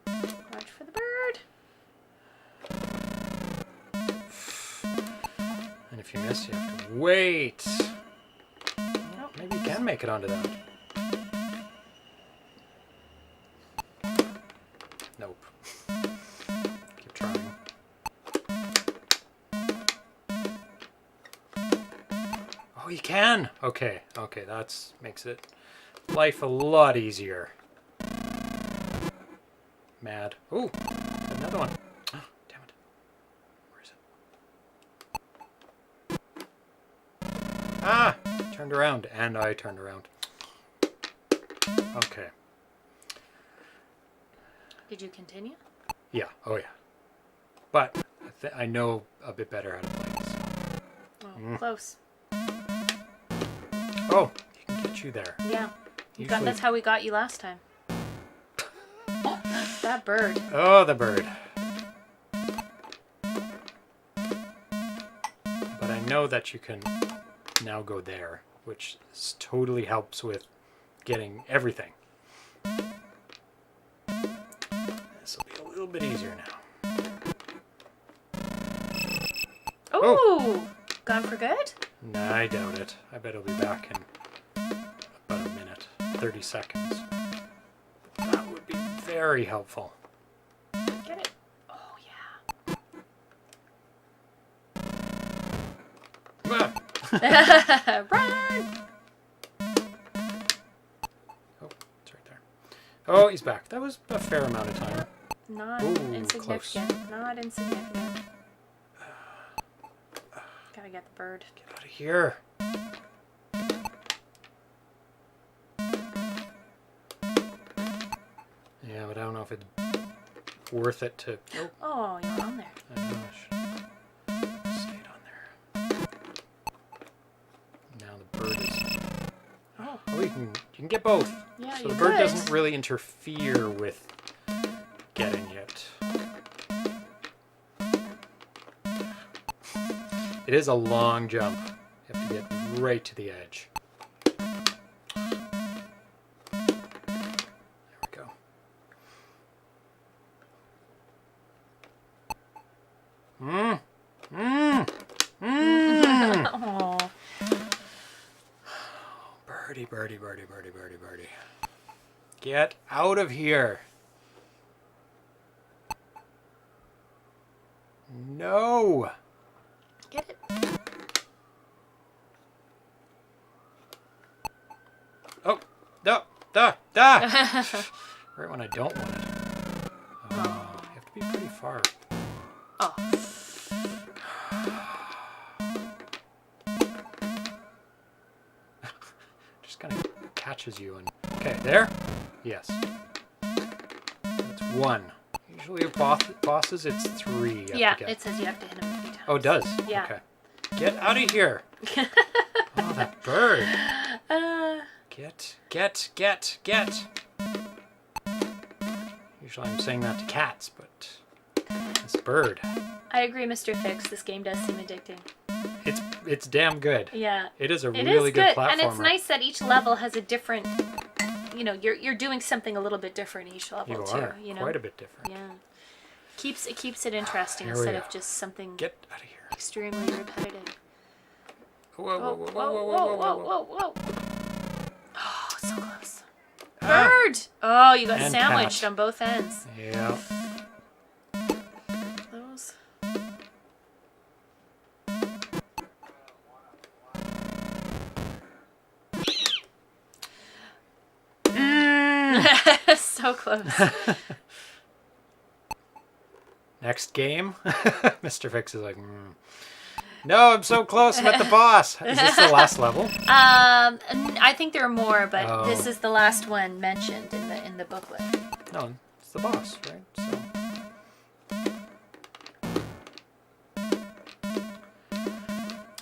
Watch for the bird. And if you miss, you have to wait. Well, maybe you can make it onto that. Nope. Keep trying. Oh, you can! Okay, okay, that's makes it life a lot easier. mad. Oh, another one. Oh, damn it. Where is it? Ah! Turned around, and I turned around. Okay. Did you continue? Yeah. Oh, yeah. But I know a bit better how to play this. Oh, close. Oh, he can get you there. Yeah. Usually... That's how we got you last time. That bird. Oh, the bird. But I know that you can now go there, which totally helps with getting everything. This will be a little bit easier now. Ooh! Gone for good? Nah, I doubt it. I bet he'll be back in about a minute, 30 seconds. That would be very helpful. Get it. Oh, yeah. Run! Oh, it's right there. Oh, he's back. That was a fair amount of time. Not Ooh, insignificant. close. Not insignificant. Gotta get the bird. Get out of here. Yeah, but I don't know if it's worth it to... Oh, you're on there. I know I should have stayed on there. Now the bird is... Oh. Oh, you can get both. Yeah, so you the bird could. doesn't really interfere with getting it. It is a long jump. You have to get right to the edge. There we go. Oh. Birdie, birdie, birdie, birdie, birdie, birdie. Get out of here. No. Get it. Oh, da, da, da. Right when I don't want it. Oh, you have to be pretty far. Oh. Just kind of catches you and... Okay, there? Yes. That's one. Usually with bosses, it's 3. You have Yeah, to get. it says you have to hit him 3 times. Oh, it does? Yeah. Okay. Get out of here. Oh, that bird. Get. Usually I'm saying that to cats, but this bird. I agree, Mr. Fix. This game does seem addicting. It's damn good. Yeah. It is a It really is good good, platformer. and it's nice that each level has a different. You know, you're doing something a little bit different each level You too. are You know, quite a bit different. yeah. It keeps it interesting Here we instead go. of just something Get out of here. extremely repetitive. Whoa, whoa, whoa, Whoa, whoa, whoa, whoa, whoa. Oh, so close. Ah. Bird! Oh, you got And sandwiched cat. on both ends. Yeah. Those. So close. Next game. Mr. Fix is like, no, I'm so close. I'm at the boss. Is this the last level? I think there are more, but Oh. this is the last one mentioned in the booklet. No, it's the boss, right? So.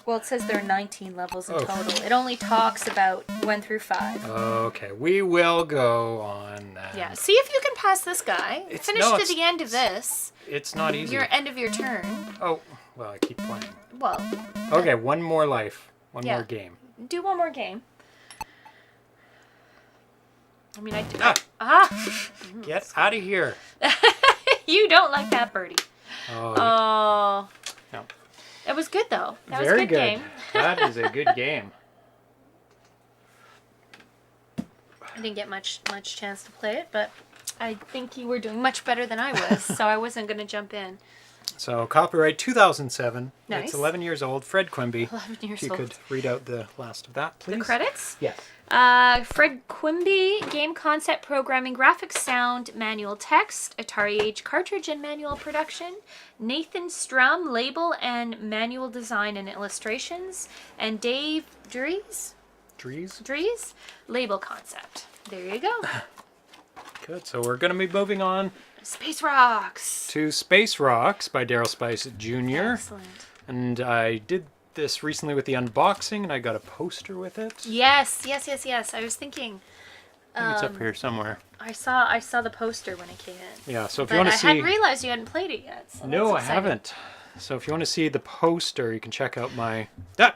Well, it says there are 19 levels in Oh. total. It only talks about 1 through 5. Okay, we will go on then. Yeah, see if you can pass this guy. Finish to the end of this. It's not easy. Your end of your turn. Oh, well, I keep playing. Well, Okay, one more life. One Yeah. more game. do one more game. I mean, Get out of here. You don't like that birdie. Oh, Oh. no. It was good, though. That was Very a good game. That is a good game. I didn't get much chance to play it, but I think you were doing much better than I was, so I wasn't going to jump in. So, copyright 2007. Nice. It's 11 years old. Fred Quimby. 11 years If you old. could read out the last of that, please. The credits? Yes. Fred Quimby, game concept, programming, graphics, sound, manual text, Atari Age cartridge and manual production. Nathan Strum, label and manual design and illustrations. And Dave Dries, label concept. There you go. Good. So we're going to be moving on Space Rocks. to Space Rocks by Daryl Spice Jr. Excellent. And I did this recently with the unboxing, and I got a poster with it. Yes. I was thinking. I think it's up here somewhere. I saw the poster when it came in. Yeah, so if But you want I to see... hadn't realized you hadn't played it yet. So No, I that's exciting. haven't. So if you want to see the poster, you can check out my... I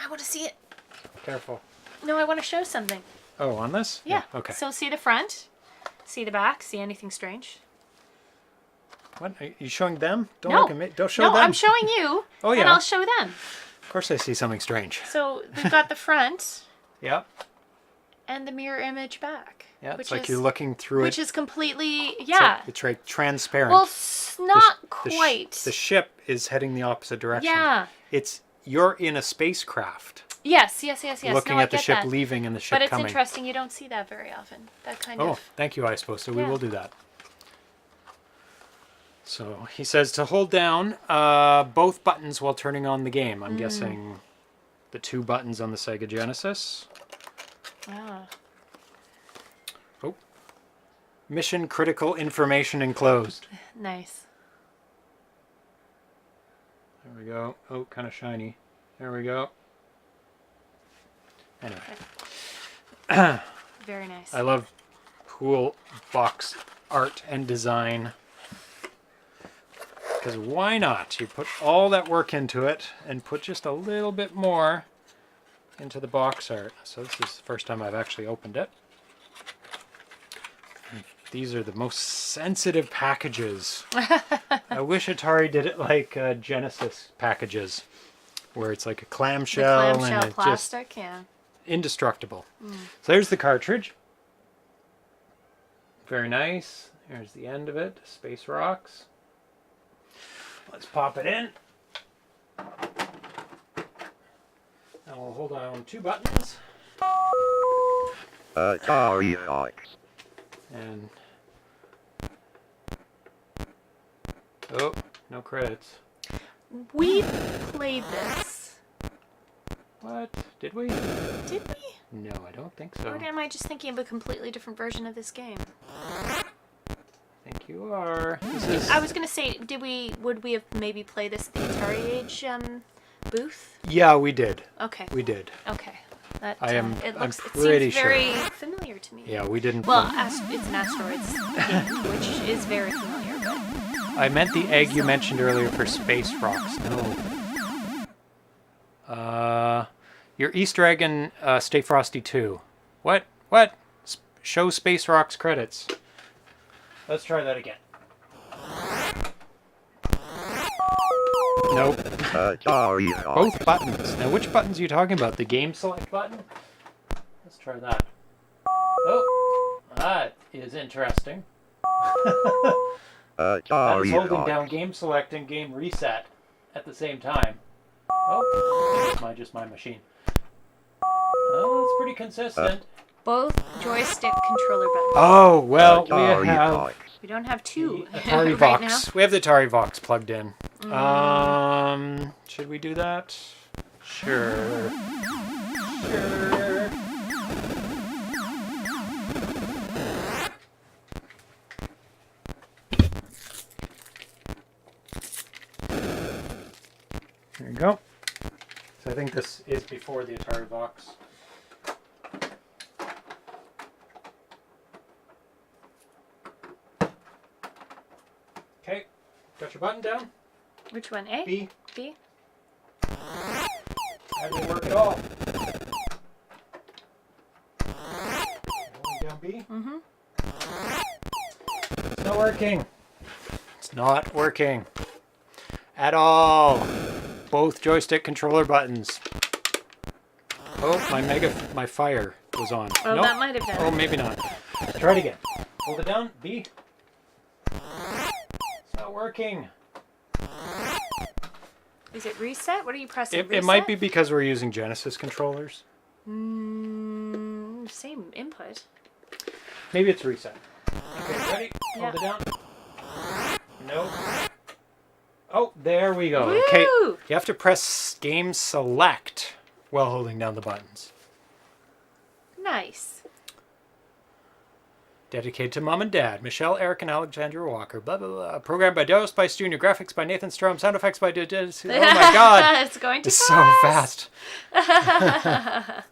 want to see it. Careful. No, I want to show something. Oh, on this? Yeah. Okay. So see the front, see the back, see anything strange? What? Are you showing them? Don't No. look at me. Don't show No, them. I'm showing you. Oh, yeah. And I'll show them. Of course I see something strange. So we've got the front Yeah. and the mirror image back. Yeah, which it's like is, you're looking through which it. is completely, It's yeah. like- It's like transparent. Well, The not sh- quite. The ship is heading the opposite direction. Yeah. You're in a spacecraft. Yes. Looking No, I at the get ship that. leaving and the ship But it's coming. interesting. You don't see that very often. That kind Oh, of. thank you, I suppose. So we Yeah. will do that. So he says to hold down both buttons while turning on the game. I'm guessing the two buttons on the Sega Genesis. Ah. Oh. Mission critical information enclosed. Nice. There we go. Oh, kind of shiny. There we go. Anyway. Very nice. I love cool box art and design. Because why not? You put all that work into it and put just a little bit more into the box art. So this is the first time I've actually opened it. And these are the most sensitive packages. I wish Atari did it like Genesis packages, where it's like a the clamshell, and clamshell it's just plastic, yeah. indestructible. So there's the cartridge. Very nice. There's the end of it. Space Rocks. Let's pop it in. And we'll hold on two buttons. Atari Rocks. And oh, no credits. We played this. What? Did we? Did we? No, I don't think so. Or am I just thinking of a completely different version of this game? I think you are. This is... I was gonna say, would we have maybe played this at the Atari Age booth? Yeah, we did. Okay. We did. Okay. That, I'm it pretty seems very familiar to me. Yeah, we didn't. Well, play- it's an asteroids game, which is very familiar, but I meant the egg you mentioned earlier for Space Rocks. No. Your Easter egg in Stay Frosty 2. What? What? Show Space Rocks credits. Let's try that again. Nope. Atari Rocks. Both buttons. Now, which buttons are you talking about? The game select button? Let's try that. Oh, that is interesting. That is Atari holding Rocks. down game select and game reset at the same time. Oh, it's just my machine. Oh, it's pretty consistent. both joystick controller buttons. Oh, well, we Atari have Rocks. We don't have two the Atari right now. Vox. We have the Atari Vox plugged in. Should we do that? Sure. Sure. There you go. So I think this is before the Atari Vox. Okay, got your button down? Which one? A? B. B? That didn't work at all. Holding down B. Mm-hmm. It's not working. It's not working. At all. Both joystick controller buttons. Oh, my fire was on. Oh, Nope. that might have Oh, done it. maybe not. Try it again. Hold it down. B. It's not working. Is it reset? What are you pressing? It Reset? might be because we're using Genesis controllers. Same input. Maybe it's reset. Okay, ready? Yeah. Hold it down. Nope. Oh, there we go. Woo! Okay, you have to press game select while holding down the buttons. Nice. Dedicated to Mom and Dad, Michelle, Eric, and Alexandra Walker. Blah, blah, blah. Programmed by Deo Spice Jr. Graphics by Nathan Strom. Sound effects by... Oh my god. It's going too It's fast. so fast.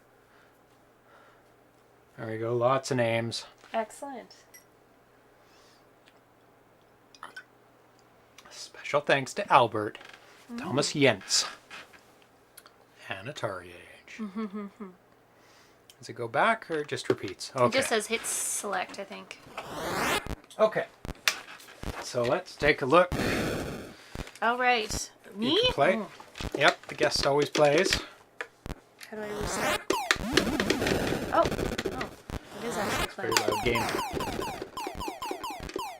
There we go. Lots of names. Excellent. Special thanks to Albert, Thomas Jentz, and Atari Age. Does it go back or just repeats? Okay. It just says hit select, I think. Okay. So let's take a look. All right. Me? You can play. Oh. Yep, the guest always plays. How do I restart? Oh. It is actually Very playing. loud game.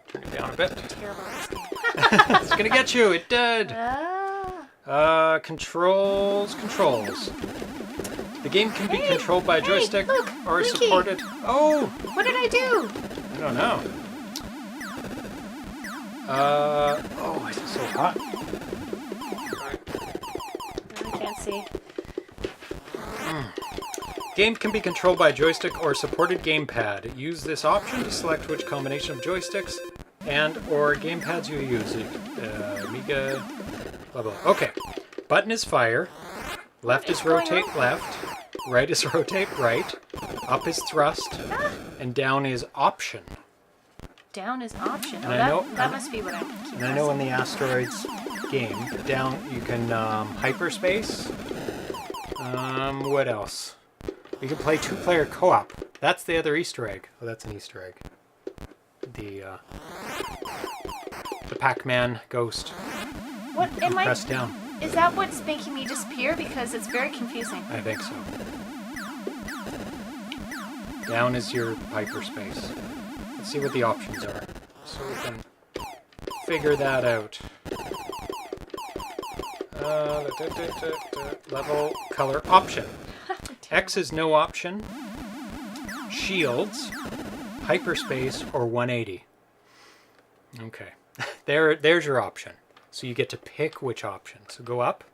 Turn it down a bit. Terrible at this game. It's gonna get you. It did. Controls. The game can be controlled by a joystick look, or Mickey. supported. Oh, What did I do? I don't know. Oh, it's so hot. I can't see. Game can be controlled by a joystick or supported gamepad. Use this option to select which combination of joysticks and or gamepads you use. Amiga, blah blah. Okay. Button is fire. Left is rotate left. Right is rotate right. Up is thrust. And down is option. Down is option. Oh, And I know- that must be what I keep And I know in pressing. the Asteroids game, down you can hyperspace. What else? You can play two-player co-op. That's the other Easter egg. Oh, that's an Easter egg. The Pac-Man ghost. What am I? Press down. Is that what's making me disappear? Because it's very confusing. I think so. Down is your hyperspace. Let's see what the options are, so we can figure that out. Level, color, option. X is no option. Shields, hyperspace, or 180. Okay, there's your option. So you get to pick which option. So go up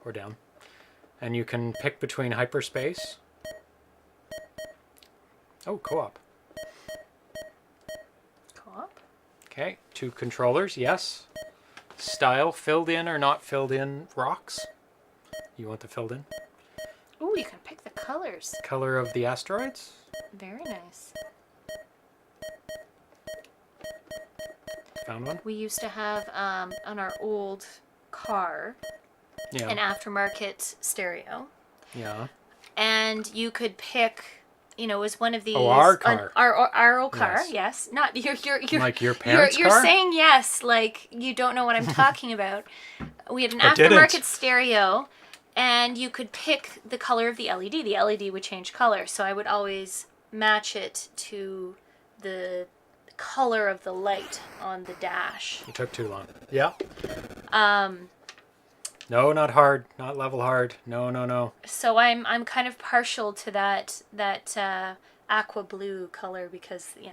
or down, and you can pick between hyperspace. Oh, co-op. Co-op? Okay, two controllers, yes. Style, filled in or not filled in rocks. You want the filled in? Ooh, you can pick the colors. Color of the asteroids? Very nice. Found one? We used to have on our old car Yeah. an aftermarket stereo, Yeah. and you could pick. You know, it was one of these. Oh, our car. Our old car. Yes. Yes, not your. Like your parents' You're car? saying yes, like you don't know what I'm talking about. We had an I didn't. aftermarket stereo, and you could pick the color of the LED. The LED would change color, so I would always match it to the color of the light on the dash. You took too long. Yeah. Um, No, not hard. Not level hard. No, no, no. so I'm kind of partial to that aqua blue color because anyway,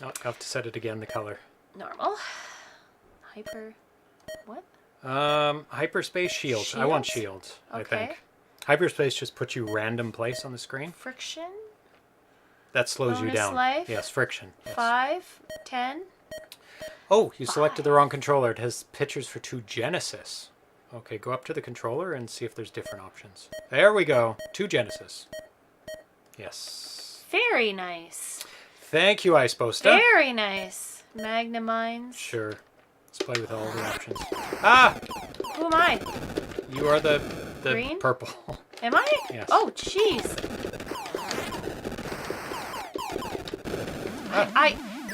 Oh, I have to set it again, the color. normal, hyper, what? Hyperspace shields. I want shields, I Okay. think. Hyperspace just puts you random place on the screen. Friction, That slows you Bonus down. life? Yes, friction. Yes. 5, 10. Oh, you selected the wrong controller. It has pictures for 2 Genesis. Okay, go up to the controller and see if there's different options. There we go. 2 Genesis. Yes. Very nice. Thank you, Ice Posta. Very nice. Magna Mines. Sure. Let's play with all the options. Ah! Who am I? You are the Green? purple. Am I? Yes. Oh, jeez. Ah.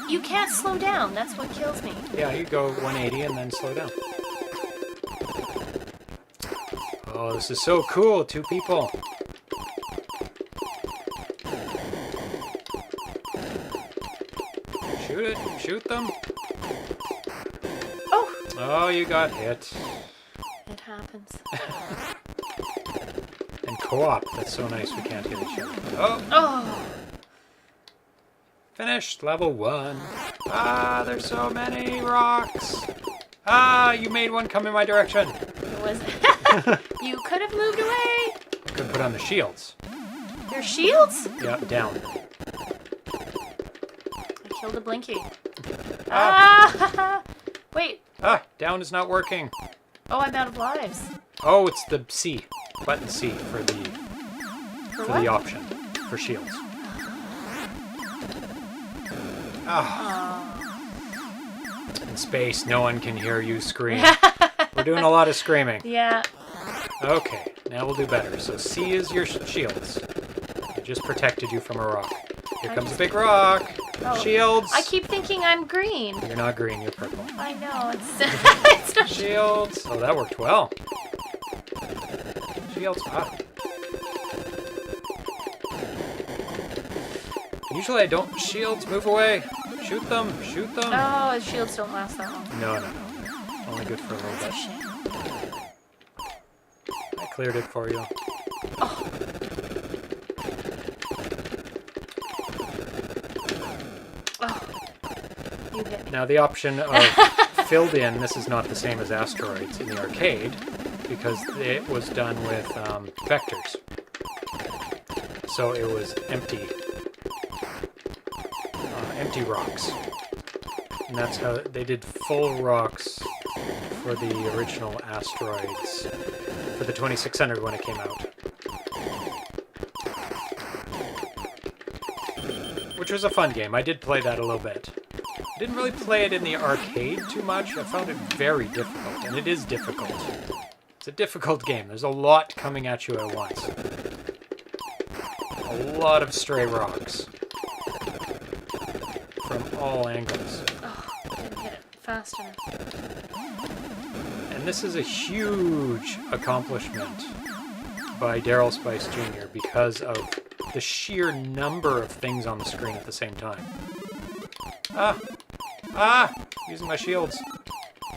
You can't slow down. That's what kills me. Yeah, you go 180 and then slow down. Oh, this is so cool. 2 people. Shoot it. Shoot them. Oh, Oh, you got hit. it happens. And co-op. That's so nice we can't hit each other. Oh! Oh! Finished level 1. Ah, there's so many rocks. Ah, you made one come in my direction. It was... You could have moved away. Could put on the shields. There's shields? Yeah, down. I killed a Blinky. Ah. Ah! Wait. Ah, down is not working. Oh, I'm out of lives. Oh, it's the C. Button C for the For the what? option for shields. Ah. Oh. In space, no one can hear you scream. We're doing a lot of screaming. Yeah. Okay, now we'll do better. So C is your shields. It just protected you from a rock. Here comes a big rock. Oh. Shields. I keep thinking I'm green. You're not green, you're purple. I know. It's, it's not... Shields. Oh, that worked well. Shields. Ah. Usually I don't. Shields, move away. Shoot them. Shoot them. Oh, the shields don't last that long. No, no, no. Only good for a little That's a bit. shame. I cleared it for you. Oh. Oh. You hit me. Now the option of filled in, this is not the same as asteroids in the arcade because it was done with vectors. So it was empty. Empty rocks. And that's how they did full rocks for the original asteroids for the 2600 when it came out. Which was a fun game. I did play that a little bit. I didn't really play it in the arcade too much. I found it very difficult, and it is difficult. It's a difficult game. There's a lot coming at you at once. A lot of stray rocks. From all angles. Oh, didn't hit it fast enough. And this is a huge accomplishment by Daryl Spice Jr. because of the sheer number of things on the screen at the same time. Ah! Ah! Using my shields.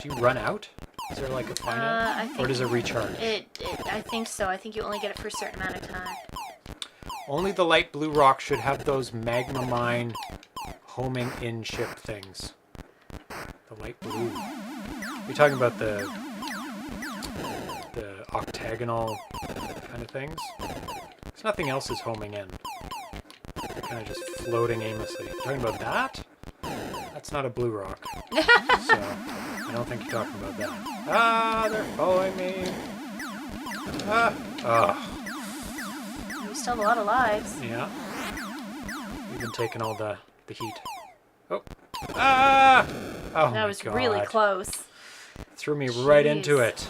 Do you run out? Is there like a finite? I think Or does it recharge? I think so. I think you only get it for a certain amount of time. Only the light blue rock should have those magma mine homing in ship things. The light blue. You're talking about the octagonal kind of things? Because nothing else is homing in. They're kind of just floating aimlessly. You're talking about that? That's not a blue rock. So, I don't think you're talking about that. Ah, they're following me. Ah. Oh. You still have a lot of lives. Yeah. You've been taking all the heat. Oh. Ah! Oh, That was really close. Threw me right into it.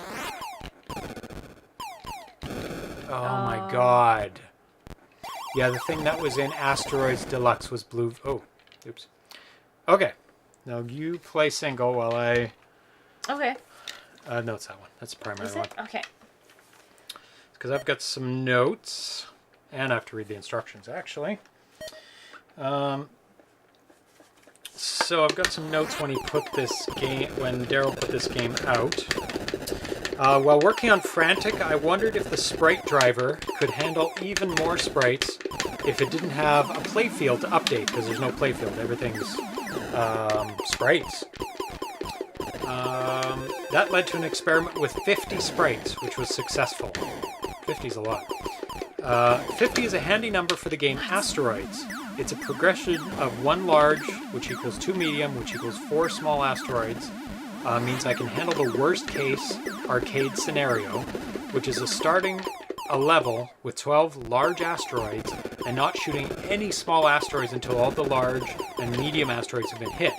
Oh my god. Yeah, the thing that was in Asteroids Deluxe was blue. Oh, oops. Okay. Now you play single while I... Okay. No, it's that one. That's the primary Is one. it? Okay. Because I've got some notes. And I have to read the instructions, actually. So I've got some notes when Daryl put this game out. While working on Frantic, I wondered if the sprite driver could handle even more sprites if it didn't have a playfield to update, because there's no playfield. Everything's sprites. That led to an experiment with 50 sprites, which was successful. 50 is a lot. 50 is a handy number for the game Asteroids. It's a progression of 1 large, which equals 2 medium, which equals 4 small asteroids. Means I can handle the worst case arcade scenario, which is starting a level with 12 large asteroids and not shooting any small asteroids until all the large and medium asteroids have been hit.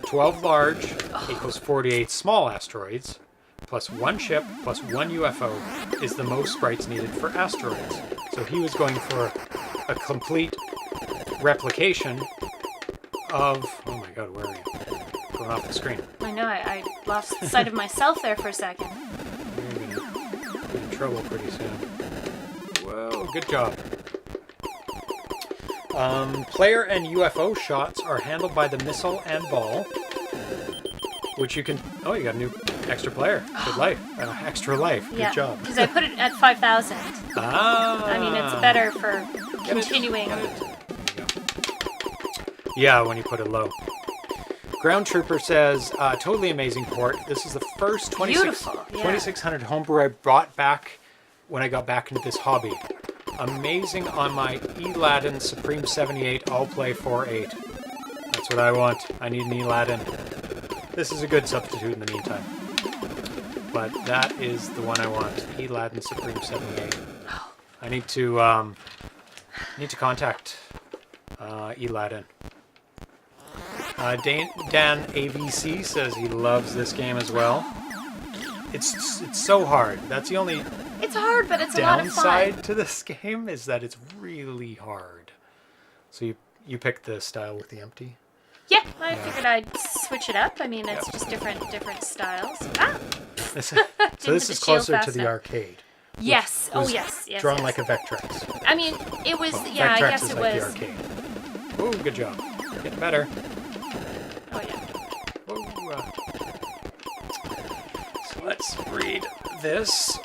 12 large equals 48 small asteroids, plus 1 ship, plus 1 UFO is the most sprites needed for asteroids. So he was going for a complete replication of... Oh my god, where are you? Going off the screen. I know, I lost sight of myself there for a second. You're gonna get in trouble pretty soon. Whoa, good job. Player and UFO shots are handled by the missile and ball, which you can... Oh, you got a new Extra player. Good life. Extra life. Good Yeah, job. because I put it at 5,000. Ah. I mean, it's better for Get it, continuing. get it. There you go. Yeah, when you put it low. Ground Trooper says, totally amazing port. This is the first Beautiful, yeah. 2600 homebrew I brought back when I got back into this hobby. Amazing on my Eladin Supreme 78. I'll play 4.8. That's what I want. I need an Eladin. This is a good substitute in the meantime. But that is the one I want. Eladin Supreme 78. I need to contact Eladin. Dan AVC says he loves this game as well. It's so hard. That's the only It's hard, but it's a lot of fun. downside to this game is that it's really hard. So you picked the style with the empty. Yeah, I figured I'd switch it up. I mean, it's just different styles. Ah! So Didn't this hit is the shield closer fast to the enough. arcade. Yes. Oh, was yes. Yes. Drawn yes. like a Vectrex. I mean, it was. Well, Yeah, I Vectrex guess is it like was. the arcade. Oh, good job. Getting better. Oh yeah. Oh, so let's read this.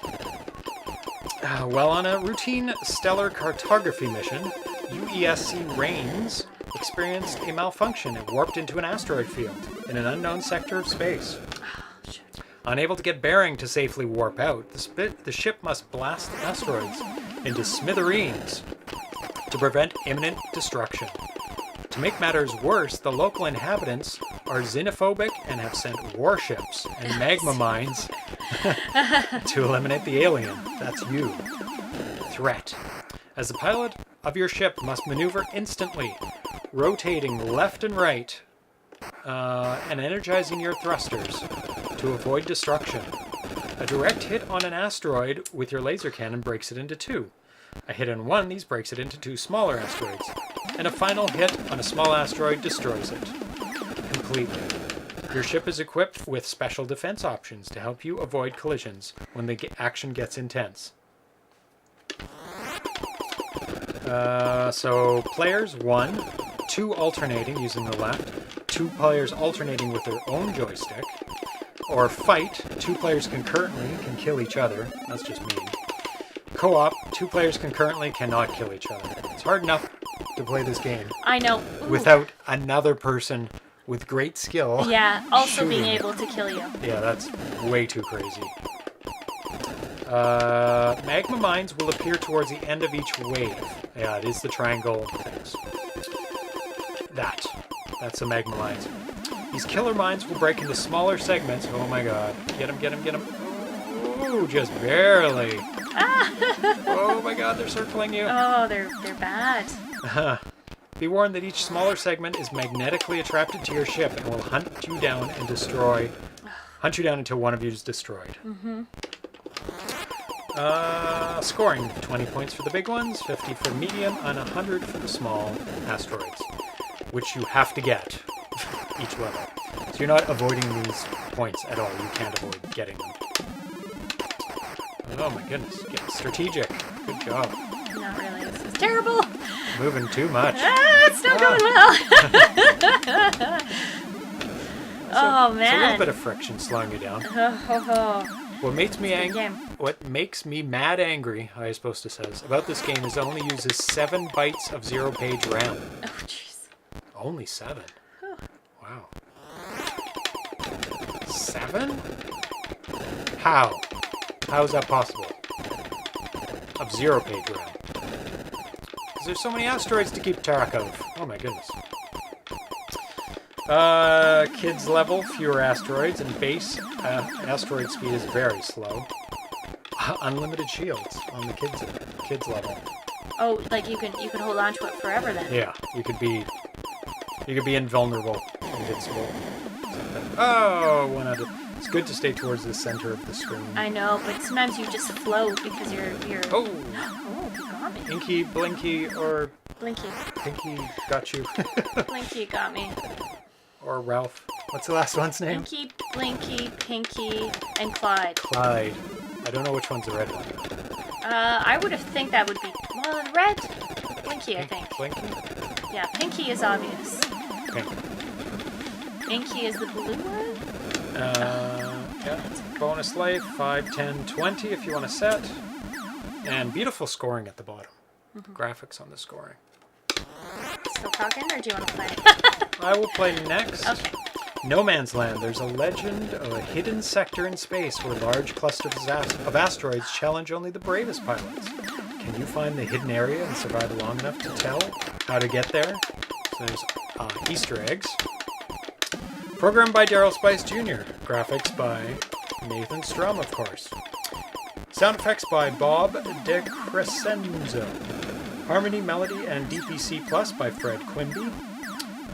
While on a routine stellar cartography mission, UESC Rains experienced a malfunction and warped into an asteroid field in an unknown sector of space. Unable to get bearing to safely warp out, the ship must blast the asteroids into smithereens to prevent imminent destruction. To make matters worse, the local inhabitants are xenophobic and have sent warships and magma mines to eliminate the alien. That's you. Threat. As the pilot of your ship must maneuver instantly, rotating left and right, and energizing your thrusters to avoid destruction. A direct hit on an asteroid with your laser cannon breaks it into two. A hit on one, these breaks it into two smaller asteroids. And a final hit on a small asteroid destroys it completely. Your ship is equipped with special defense options to help you avoid collisions when the action gets intense. So players 1, 2 alternating using the left, 2 players alternating with their own joystick, or fight, 2 players concurrently can kill each other. That's just mean. Co-op, 2 players concurrently cannot kill each other. It's hard enough to play this game I know. Ooh. without another person with great skill. Yeah. Also being shooting. able to kill you. Yeah, that's way too crazy. Magma mines will appear towards the end of each wave. Yeah, it is the triangle things. That's the magma mines. These killer mines will break into smaller segments. Oh my god. Get him, get him, get him. Ooh, just barely. Oh my god, they're circling you. Oh, they're bad. Be warned that each smaller segment is magnetically attracted to your ship and will hunt you down and destroy. Hunt you down until one of you is destroyed. Scoring: 20 points for the big ones, 50 for medium, and 100 for the small asteroids, which you have to get each level. So you're not avoiding these points at all. You can't avoid getting them. Oh my goodness, getting strategic. Good job. Not really. This is terrible. Moving too much. It's not going well. Oh It's a man. little bit of friction slowing you down. What makes me game. What makes me mad angry, I suppose to says, about this game is it only uses 7 bytes of ZeroPage RAM. Oh jeez. Only 7. Wow. 7? How? How is that possible? Of ZeroPage RAM. Because there's so many asteroids to keep track of. Oh my goodness. Kids level, fewer asteroids, and base asteroid speed is very slow. Unlimited shields on the kids level. Oh, like you can hold on to it forever then. Yeah, you could be invulnerable, invincible. Oh, one out of. It's good to stay towards the center of the screen. I know, but sometimes you just float because you're. Oh, Oh, you got me. Inky, Blinky, or Blinky. Pinky got you. Blinky got me. Or Ralph. What's the last one's name? Pinky, Blinky, Pinky, and Clyde. Clyde. I don't know which one's the red one. I would have think that would be red. Blinky, I think. Blinky? Yeah, Pinky is obvious. Pink. Inky is the blue one. Yeah, bonus life, 5, 10, 20 if you want to set. And beautiful scoring at the bottom. Graphics on the scoring. Still talking, or do you want to play? I will play next. Okay. No Man's Land. There's a legend of a hidden sector in space where large clusters of asteroids challenge only the bravest pilots. Can you find the hidden area and survive long enough to tell how to get there? So there's Easter eggs. Programmed by Daryl Spice Jr. Graphics by Nathan Strum, of course. Sound effects by Bob DeCrescenzo. Harmony, melody, and DPC Plus by Fred Quimby.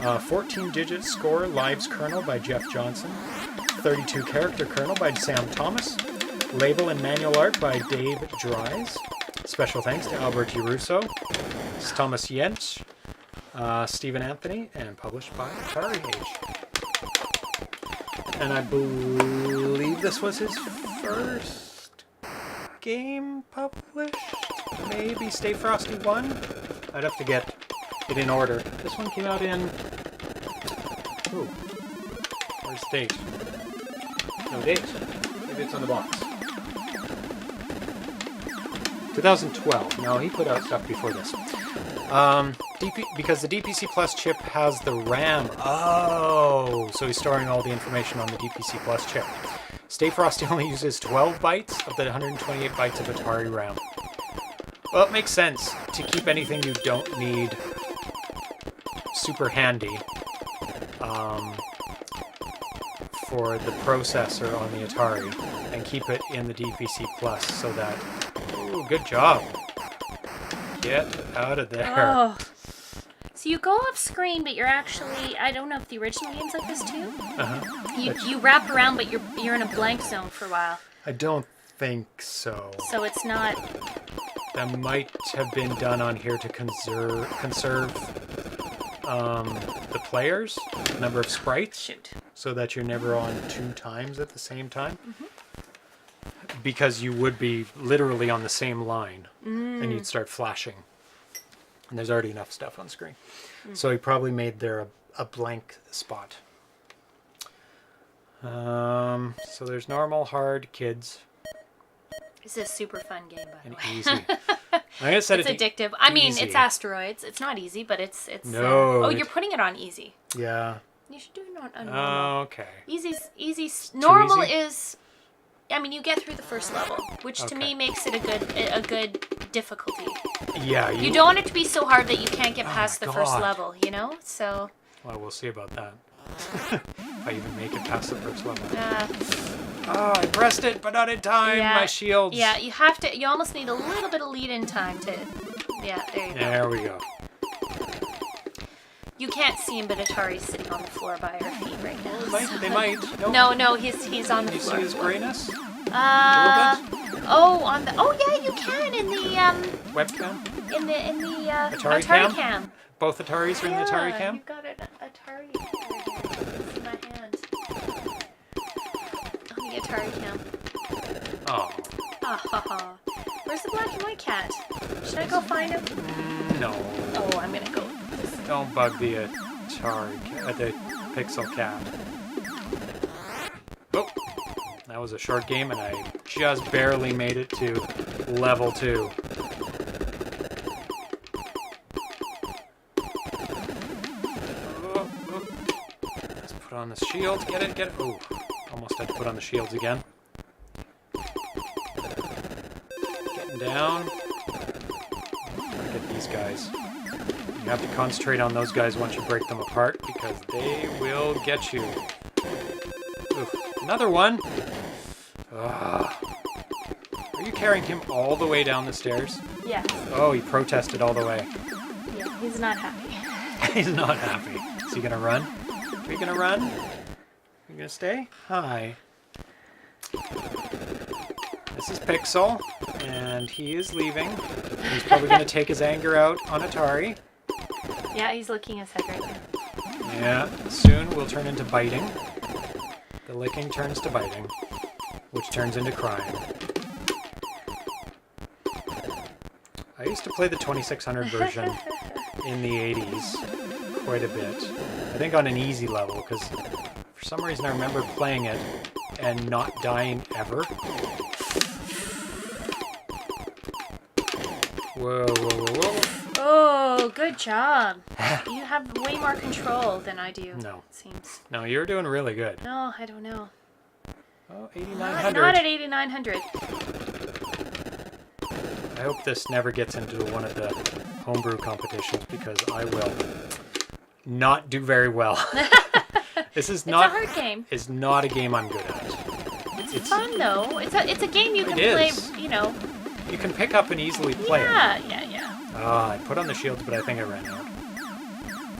14-digit score lives kernel by Jeff Johnson. 32 character kernel by Sam Thomas. Label and manual art by Dave Dries. Special thanks to Albert Russo, Thomas Jentsch, Stephen Anthony, and published by AtariAge. And I believe this was his first game published? Maybe Stay Frosty 1? I'd have to get it in order. This one came out in... Ooh. Where's the date? No date. Maybe it's on the box. 2012. No, he put out stuff before this. Because the DPC Plus chip has the RAM. Oh, so he's storing all the information on the DPC Plus chip. Stay Frosty only uses 12 bytes of the 128 bytes of Atari RAM. Well, it makes sense to keep anything you don't need super handy for the processor on the Atari and keep it in the DPC Plus so that... Ooh, good job. Get out of there. Oh. So you go off screen, but you're actually... I don't know if the original game's like this too? Uh-huh. You wrap around, but you're in a blank zone for a while. I don't think so. So it's not... That might have been done on here to conserve the players, the number of sprites, Shoot. so that you're never on 2 times at the same time. Because you would be literally on the same line, and you'd start flashing. And there's already enough stuff on screen. So he probably made there a blank spot. So there's normal, hard, kids, It's a super fun game, by the and way. easy. I'm gonna set It's it to addictive. I mean, easy. it's asteroids. It's not easy, but it's. No, oh, it- you're putting it on easy. Yeah. You should do it on normal. Okay. Easy. Normal easy? is. I mean, you get through the first level, which to Okay. me makes it a good difficulty. Yeah. You don't want it to be so hard that you can't get past my the first God. level. You know, so. Well, we'll see about that. If I even make it past the first level. Uh, Oh, I pressed it, but not in time. Yeah, My shields. Yeah, you have to. You almost need a little bit of lead-in time to. Yeah, there you go. There we go. You can't see him, but Atari's sitting on the floor by our feet right now. They might. Nope. No, he's on the You floor. see his grayness? Oh, on the. Oh yeah, you can in the Webcam? in the Atari Atari cam? Both Ataris are in the Atari cam? You got an Atari cam. It's in my hand. On the Atari cam. Oh. Ah ha ha. Where's the black and white cat? Should I go find him? No. Oh, I'm gonna go. Don't bug the the Pixel Cat. Oh. That was a short game, and I just barely made it to level 2. Let's put on the shield. Get it. Oh, almost had to put on the shields again. Getting down. Get these guys. You have to concentrate on those guys once you break them apart, because they will get you. Ooh, another one. Ugh. Are you carrying him all the way down the stairs? Yeah. Oh, he protested all the way. Yeah, he's not happy. He's not happy. Is he gonna run? Are you gonna run? You gonna stay? Hi. This is Pixel, and he is leaving. He's probably gonna take his anger out on Atari. Yeah, he's licking his head right now. Yeah, soon we'll turn into biting. The licking turns to biting, which turns into crying. I used to play the 2600 version in the 80s quite a bit. I think on an easy level, because for For some reason, I remember playing it and not dying ever. Whoa, whoa, whoa, whoa. Oh, good job. You have way more control than I do. No. It seems. No, you're doing really good. No, I don't know. Oh, Not 8,900. at 8,900. I hope this never gets into one of the homebrew competitions because I will not do very well. This is It's not a hard game. is not a game I'm good at. It's fun though. It's a game you can It play. is. You know. You can pick up and easily play it. Yeah. I put on the shields, but I think I ran out.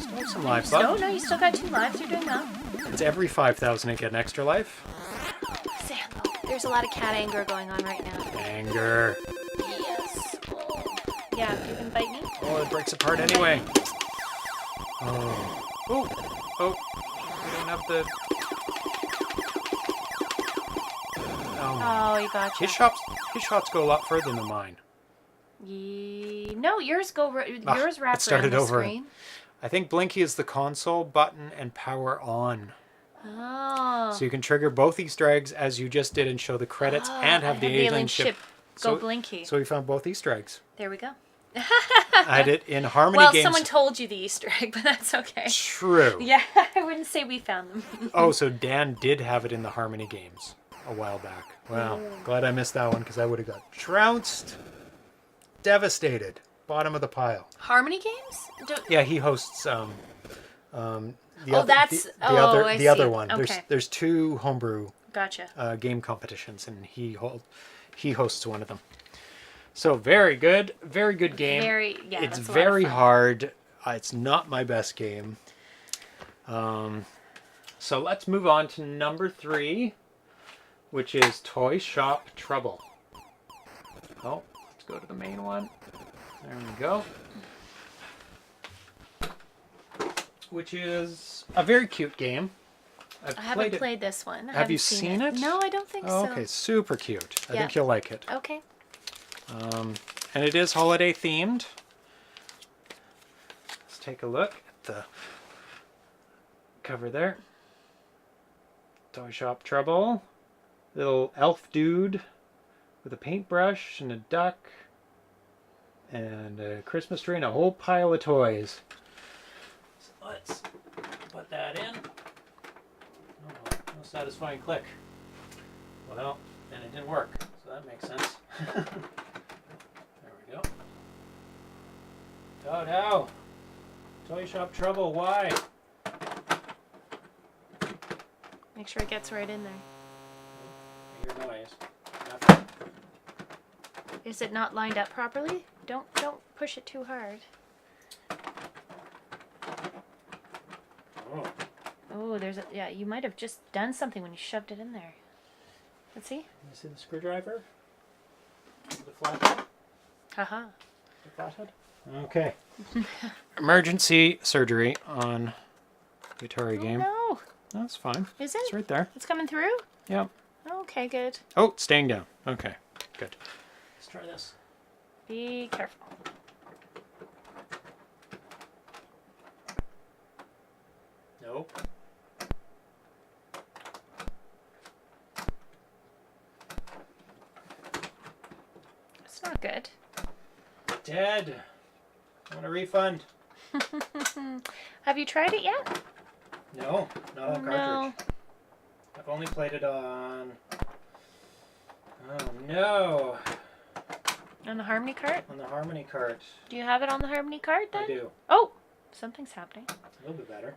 Still have some lives No, left. no, you still got 2 lives. You're doing well. It's every 5,000 I get an extra life. Sandal. There's a lot of cat anger going on right now. Anger. Yes. Oh. Yeah, you can bite me. Oh, it breaks apart anyway. Oh. Oh. Oh. We don't have the... Oh, you got you. His shots go a lot further than mine. No, yours yours wrap it started around the over. screen. I think Blinky is the console button and power on. Oh. So you can trigger both Easter eggs as you just did and show the credits and have the alien ship. Go Blinky. So we found both Easter eggs. There we go. I had it in Harmony Well, Games. someone told you the Easter egg, but that's okay. True. Yeah, I wouldn't say we found them. Oh, so Dan did have it in the Harmony Games a while back. Wow. Glad I missed that one because I would have got trounced. Devastated. Bottom of the pile. Harmony Games? Yeah, he hosts the I see. other one. Okay. There's 2 homebrew Gotcha. game competitions, and he hosts one of them. So very good game. It's It's a lot of very fun. hard. It's not my best game. So let's move on to number 3, which is Toyshop Trouble. Oh, let's go to the main one. There we go. Which is a very cute game. I haven't played this one. Have you seen it? No, I don't think Oh, so. okay, super cute. I Yeah. think you'll like it. Okay. And it is holiday themed. Let's take a look at the cover there. Toyshop Trouble. Little elf dude with a paintbrush and a duck and a Christmas tree and a whole pile of toys. So let's put that in. Oh, no satisfying click. Well, then it didn't work, so that makes sense. There we go. How? Toyshop Trouble, why? Make sure it gets right in there. I hear noise. Nothing. Is it not lined up properly? Don't push it too hard. Oh. Oh, you might have just done something when you shoved it in there. Let's see. You see the screwdriver? The flathead? Haha. The flathead? Okay. Emergency surgery on the Atari game. No. That's fine. Is it? It's right there. It's coming through? Yep. Okay, good. Oh, it's staying down. Okay, good. Let's try this. Be careful. Nope. It's not good. Dead. I want a refund. Have you tried it yet? No, not on cartridge. No. I've only played it on... Oh no! On the Harmony cart? On the Harmony cart. Do you have it on the Harmony cart then? I do. Oh! Something's happening. A little bit better.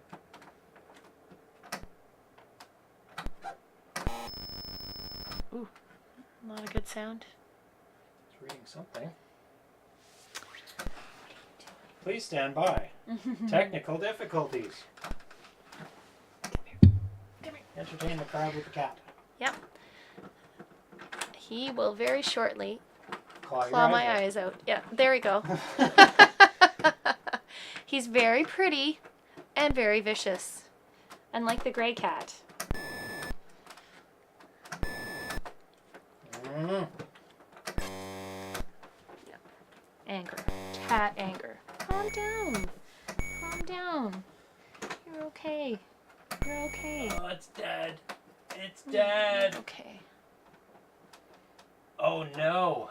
Ooh. Not a good sound. It's reading something. Please stand by. Technical difficulties. Come here. Entertain the crowd with the cat. Yep. He will very shortly Claw claw my eyes out. Yeah, there we go. He's very pretty and very vicious. Unlike the gray cat. Mm. Anger. Cat anger. Calm down. Calm down. You're okay. You're okay. Oh, it's dead. It's dead. Okay. Oh no.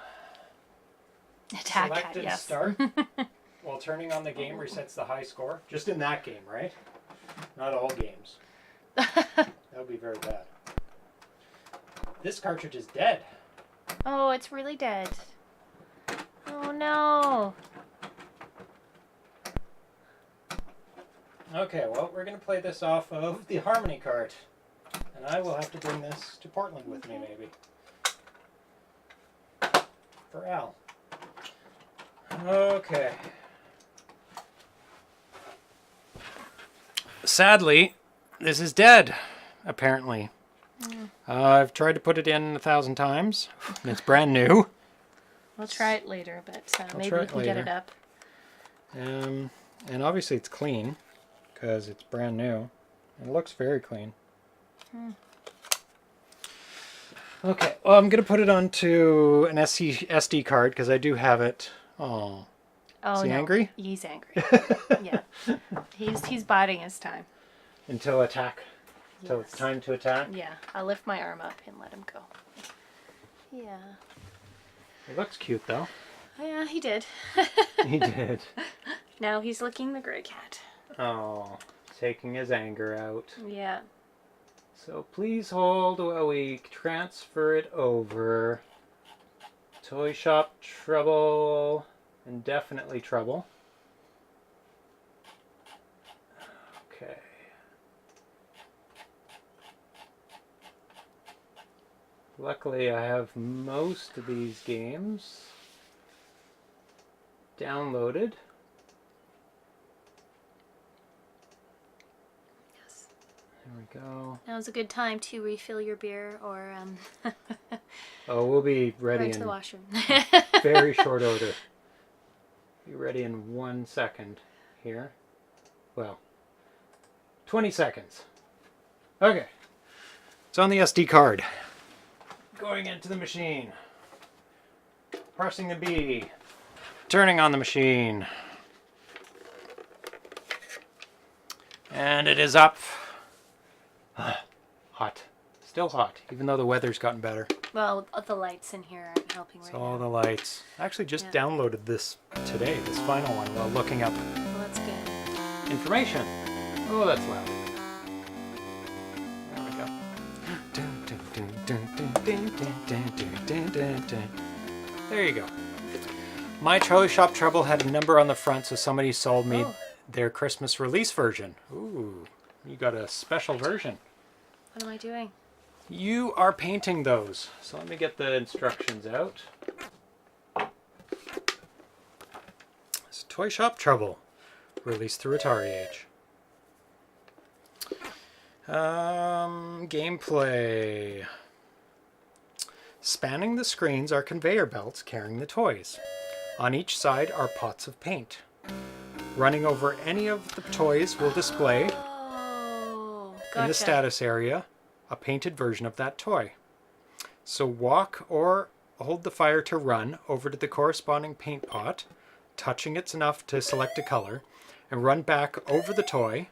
Attack cat, Selected yes. start while turning on the game resets the high score. Just in that game, right? Not all games. That would be very bad. This cartridge is dead. Oh, it's really dead. Oh no. Okay, well, we're going to play this off of the Harmony cart. And I will have to bring this to Portland with me, maybe. For Al. Okay. Sadly, this is dead, apparently. I've tried to put it in 1,000 times. And it's brand new. We'll try it later, but maybe try we it can get it later. up. And obviously it's clean, because it's brand new. It looks very clean. Okay, well, I'm going to put it onto an SD card, because I do have it. Oh, Oh, is he no. angry? He's angry. Yeah. He's biding his time. Until attack. Until it's Yes. time to attack. Yeah. I'll lift my arm up and let him go. Yeah. It looks cute, though. Yeah, he did. He did. Now he's licking the gray cat. Oh, taking his anger out. Yeah. So please hold while we transfer it over. Toy shop trouble. Indefinitely trouble. Okay. Luckily, I have most of these games downloaded. Yes. There we go. Now's a good time to refill your beer or Oh, we'll be go ready into the in washroom. very short order. Be ready in 1 second here. Well, 20 seconds. Okay. It's on the SD card. Going into the machine. Pressing the B. Turning on the machine. And it is up. Hot. Still hot, even though the weather's gotten better. Well, the lights in here aren't helping right So all now. the lights. I actually just Yeah. downloaded this today, this final one, while looking up Well, that's good. information. Oh, that's loud. There we go. There you go. My Toyshop Trouble had a number on the front, so somebody sold me Oh. their Christmas release version. Ooh, you got a special version. What am I doing? You are painting those. So let me get the instructions out. It's Toyshop Trouble, released through Atari Age. Gameplay. Spanning the screens are conveyor belts carrying the toys. On each side are pots of paint. Running over any of the toys will display, Oh, in the gotcha. status area, a painted version of that toy. So walk or hold the fire to run over to the corresponding paint pot, touching it enough to select a color, and run back over the toy,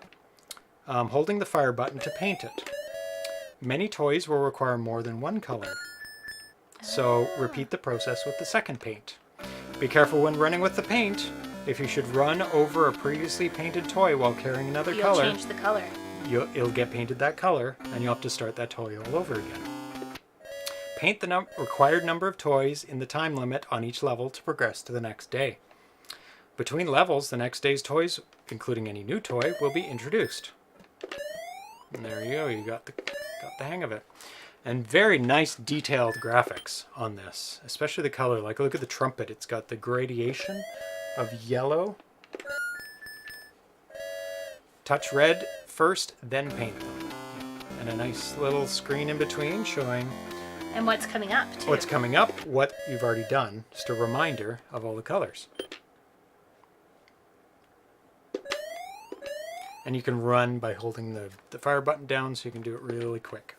holding the fire button to paint it. Many toys will require more than one color, so repeat the process with the second paint. Be careful when running with the paint. If you should run over a previously painted toy while carrying another You'll color, change the color. it'll get painted that color, and you'll have to start that toy all over again. Paint the required number of toys in the time limit on each level to progress to the next day. Between levels, the next day's toys, including any new toy, will be introduced. And there you go, you got the hang of it. And very nice detailed graphics on this, especially the color. Like, look at the trumpet, it's got the gradation of yellow. Touch red first, then paint them. And a nice little screen in between showing And what's coming up, too. what's coming up, what you've already done. Just a reminder of all the colors. And you can run by holding the fire button down, so you can do it really quick.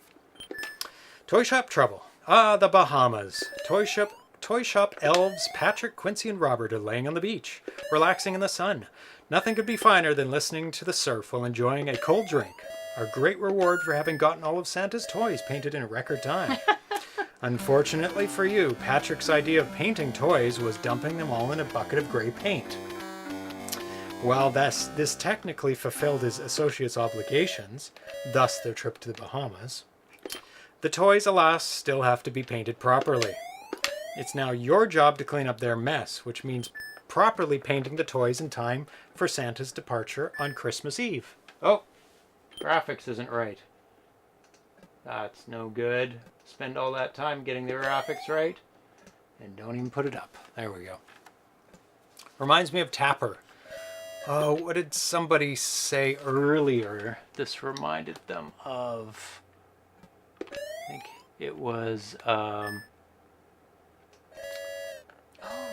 Toy Shop Trouble. Ah, the Bahamas. Toy Shop elves Patrick, Quincy, and Robert are laying on the beach, relaxing in the sun. Nothing could be finer than listening to the surf while enjoying a cold drink. Our great reward for having gotten all of Santa's toys painted in record time. Unfortunately for you, Patrick's idea of painting toys was dumping them all in a bucket of gray paint. While this technically fulfilled his associates' obligations, thus their trip to the Bahamas, the toys, alas, still have to be painted properly. It's now your job to clean up their mess, which means properly painting the toys in time for Santa's departure on Christmas Eve. Oh, graphics isn't right. That's no good. Spend all that time getting the graphics right and don't even put it up. There we go. Reminds me of Tapper. Oh, what did somebody say earlier? This reminded them of, I think it was Oh,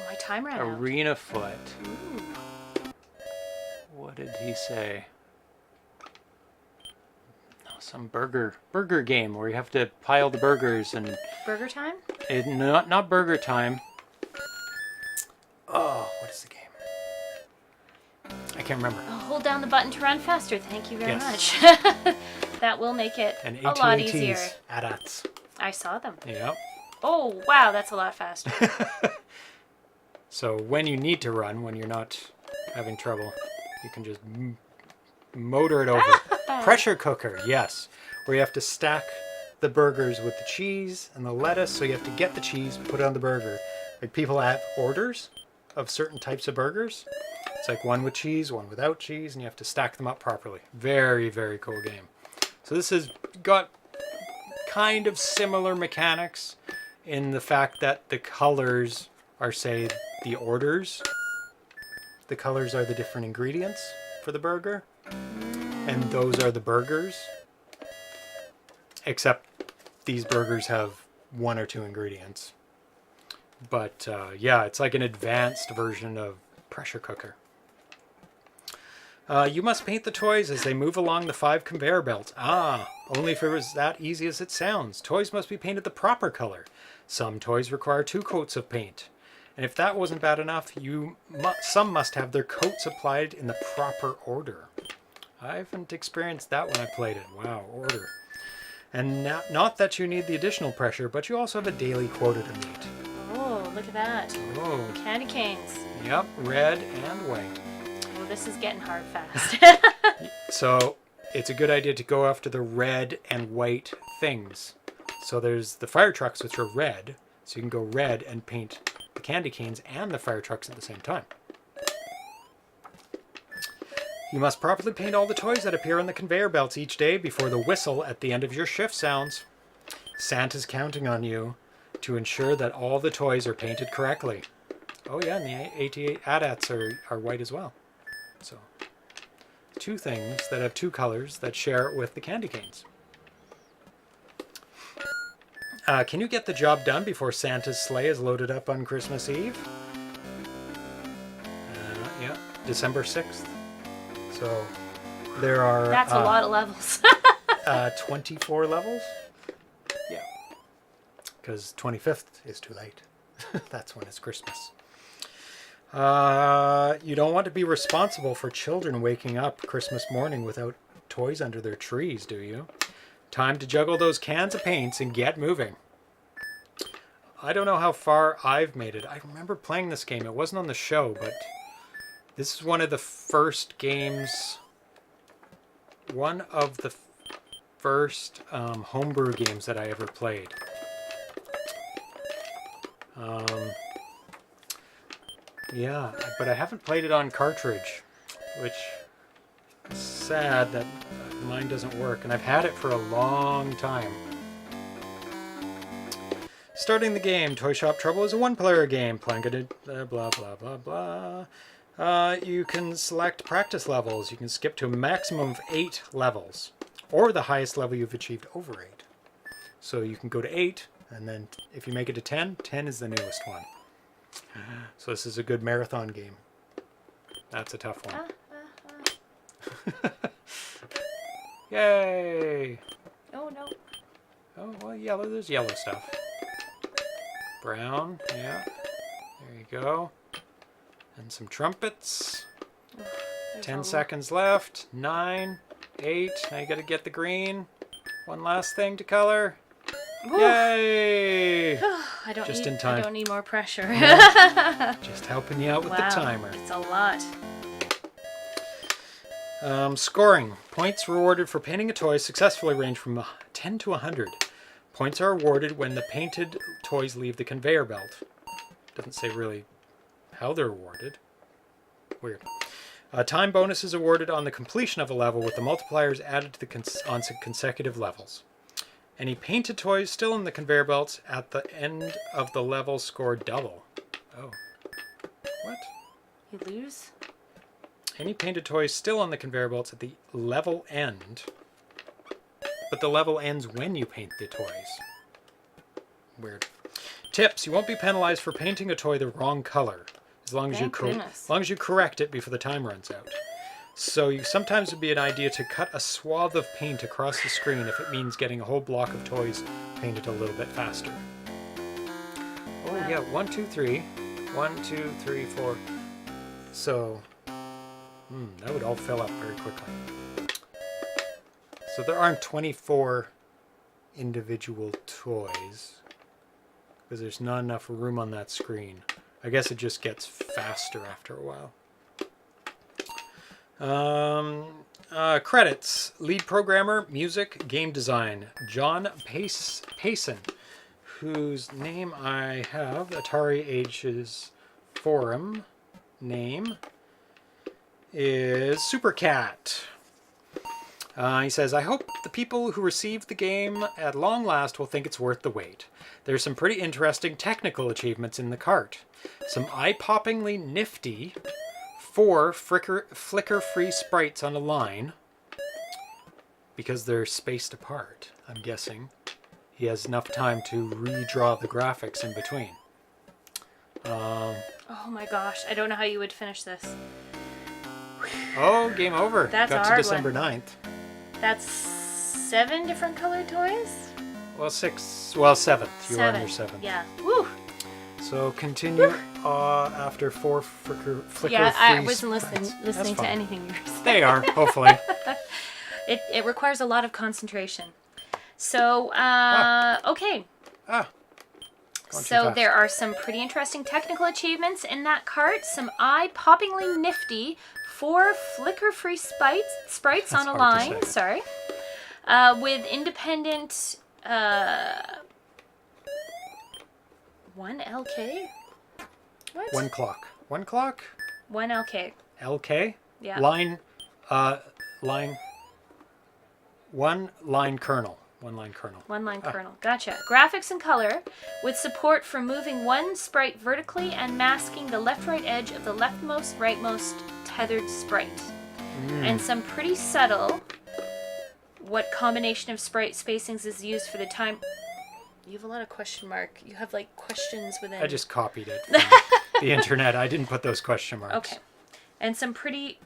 my time ran out. Arena Foot. Ooh. What did he say? Oh, some burger game where you have to pile the burgers and Burger time? not burger time. Oh, what is the game? I can't remember. Oh, hold down the button to run faster. Thank you very Yes. much. That will make it And a lot easier. AT-ATs. I saw them. Yep. Oh, wow, that's a lot faster. So when you need to run, when you're not having trouble, you can just motor it over. Pressure cooker, yes. Where you have to stack the burgers with the cheese and the lettuce, so you have to get the cheese, put it on the burger. Like people have orders of certain types of burgers. It's like one with cheese, one without cheese, and you have to stack them up properly. Very, very cool game. So this has got kind of similar mechanics in the fact that the colors are, say, the orders. The colors are the different ingredients for the burger. And those are the burgers. Except these burgers have one or two ingredients. But yeah, it's like an advanced version of pressure cooker. You must paint the toys as they move along the 5 conveyor belts. Ah, only if it was that easy as it sounds. Toys must be painted the proper color. Some toys require 2 coats of paint. And if that wasn't bad enough, some must have their coats applied in the proper order. I haven't experienced that when I played it. Wow, order. And not that you need the additional pressure, but you also have a daily quota to meet. Oh, look at that. Oh, Candy canes. yep, red and white. Oh, this is getting hard fast. So it's a good idea to go after the red and white things. So there's the fire trucks, which are red. So you can go red and paint the candy canes and the fire trucks at the same time. You must properly paint all the toys that appear on the conveyor belts each day before the whistle at the end of your shift sounds. Santa's counting on you to ensure that all the toys are painted correctly. Oh yeah, and the AT-ATs are white as well. So, 2 things that have 2 colors that share it with the candy canes. Can you get the job done before Santa's sleigh is loaded up on Christmas Eve? Yeah, December 6th. So, there are... That's a lot of levels. 24 levels? Yeah. Because 25th is too late. That's when it's Christmas. You don't want to be responsible for children waking up Christmas morning without toys under their trees, do you? Time to juggle those cans of paints and get moving. I don't know how far I've made it. I remember playing this game. It wasn't on the show, but this is one of the first games, one of the first homebrew games that I ever played. Yeah, but I haven't played it on cartridge, which is sad that mine doesn't work, and I've had it for a long time. Starting the game, Toyshop Trouble is a 1-player game. Playing it, blah, blah, blah, blah. You can select practice levels. You can skip to a maximum of 8 levels, or the highest level you've achieved over 8. So you can go to 8, and then if you make it to 10, 10 is the newest one. So this is a good marathon game. That's a tough one. Yay! Oh, no. Oh, well, yellow. There's yellow stuff. Brown, yeah. There you go. And some trumpets. 10 seconds left. 9, 8. Now you got to get the green. One last thing to color. Woo. Yay! I don't Just need, in time. I don't need more pressure. Just helping you out with the timer. It's a lot. Scoring. Points rewarded for painting a toy successfully range from 10 to 100. Points are awarded when the painted toys leave the conveyor belt. Doesn't say really how they're awarded. Weird. Time bonus is awarded on the completion of a level with the multipliers added to the on consecutive levels. Any painted toys still in the conveyor belts at the end of the level score double. Oh. What? You lose? Any painted toys still on the conveyor belts at the level end. But the level ends when you paint the toys. Weird. Tips. You won't be penalized for painting a toy the wrong color. As long as you correct it before the time runs out. So sometimes it would be an idea to cut a swath of paint across the screen if it means getting a whole block of toys painted a little bit faster. Oh yeah, 1, 2, 3. 1, 2, 3, 4. So, that would all fill up very quickly. So there aren't 24 individual toys because there's not enough room on that screen. I guess it just gets faster after a while. Credits. Lead programmer, music, game design, John Payson, whose name I have. Atari Age's forum name is Supercat. He says, I hope the people who received the game at long last will think it's worth the wait. There's some pretty interesting technical achievements in the cart. Some eye-poppingly nifty 4 flicker-free sprites on a line, because they're spaced apart, I'm guessing. He has enough time to redraw the graphics in between. Oh my gosh, I don't know how you would finish this. Oh, game over. That's Got a to hard December one. 9th. That's 7 different colored toys? Well, 6. Well, 7th. You're on your 7th. Yeah. Woo! So continue after 4 flicker-free Yeah, I wasn't sprites. listening That's to fine. anything you were saying. They are, hopefully. It requires a lot of concentration. So, okay. Going too So fast. there are some pretty interesting technical achievements in that cart. Some eye-poppingly nifty 4 flicker-free sprites on a hard to line. say. Sorry. With independent 1 LK? What? 1 clock. 1 clock? 1 LK. LK? Yeah. Line 1 line kernel. 1 line kernel. 1 line kernel. Gotcha. Graphics and color with support for moving one sprite vertically and masking the left-right edge of the leftmost, rightmost tethered sprite. And some pretty subtle what combination of sprite spacings is used for the time. You have a lot of question mark. You have like questions within. I just copied it from the internet. I didn't put those question marks. Okay. And some pretty.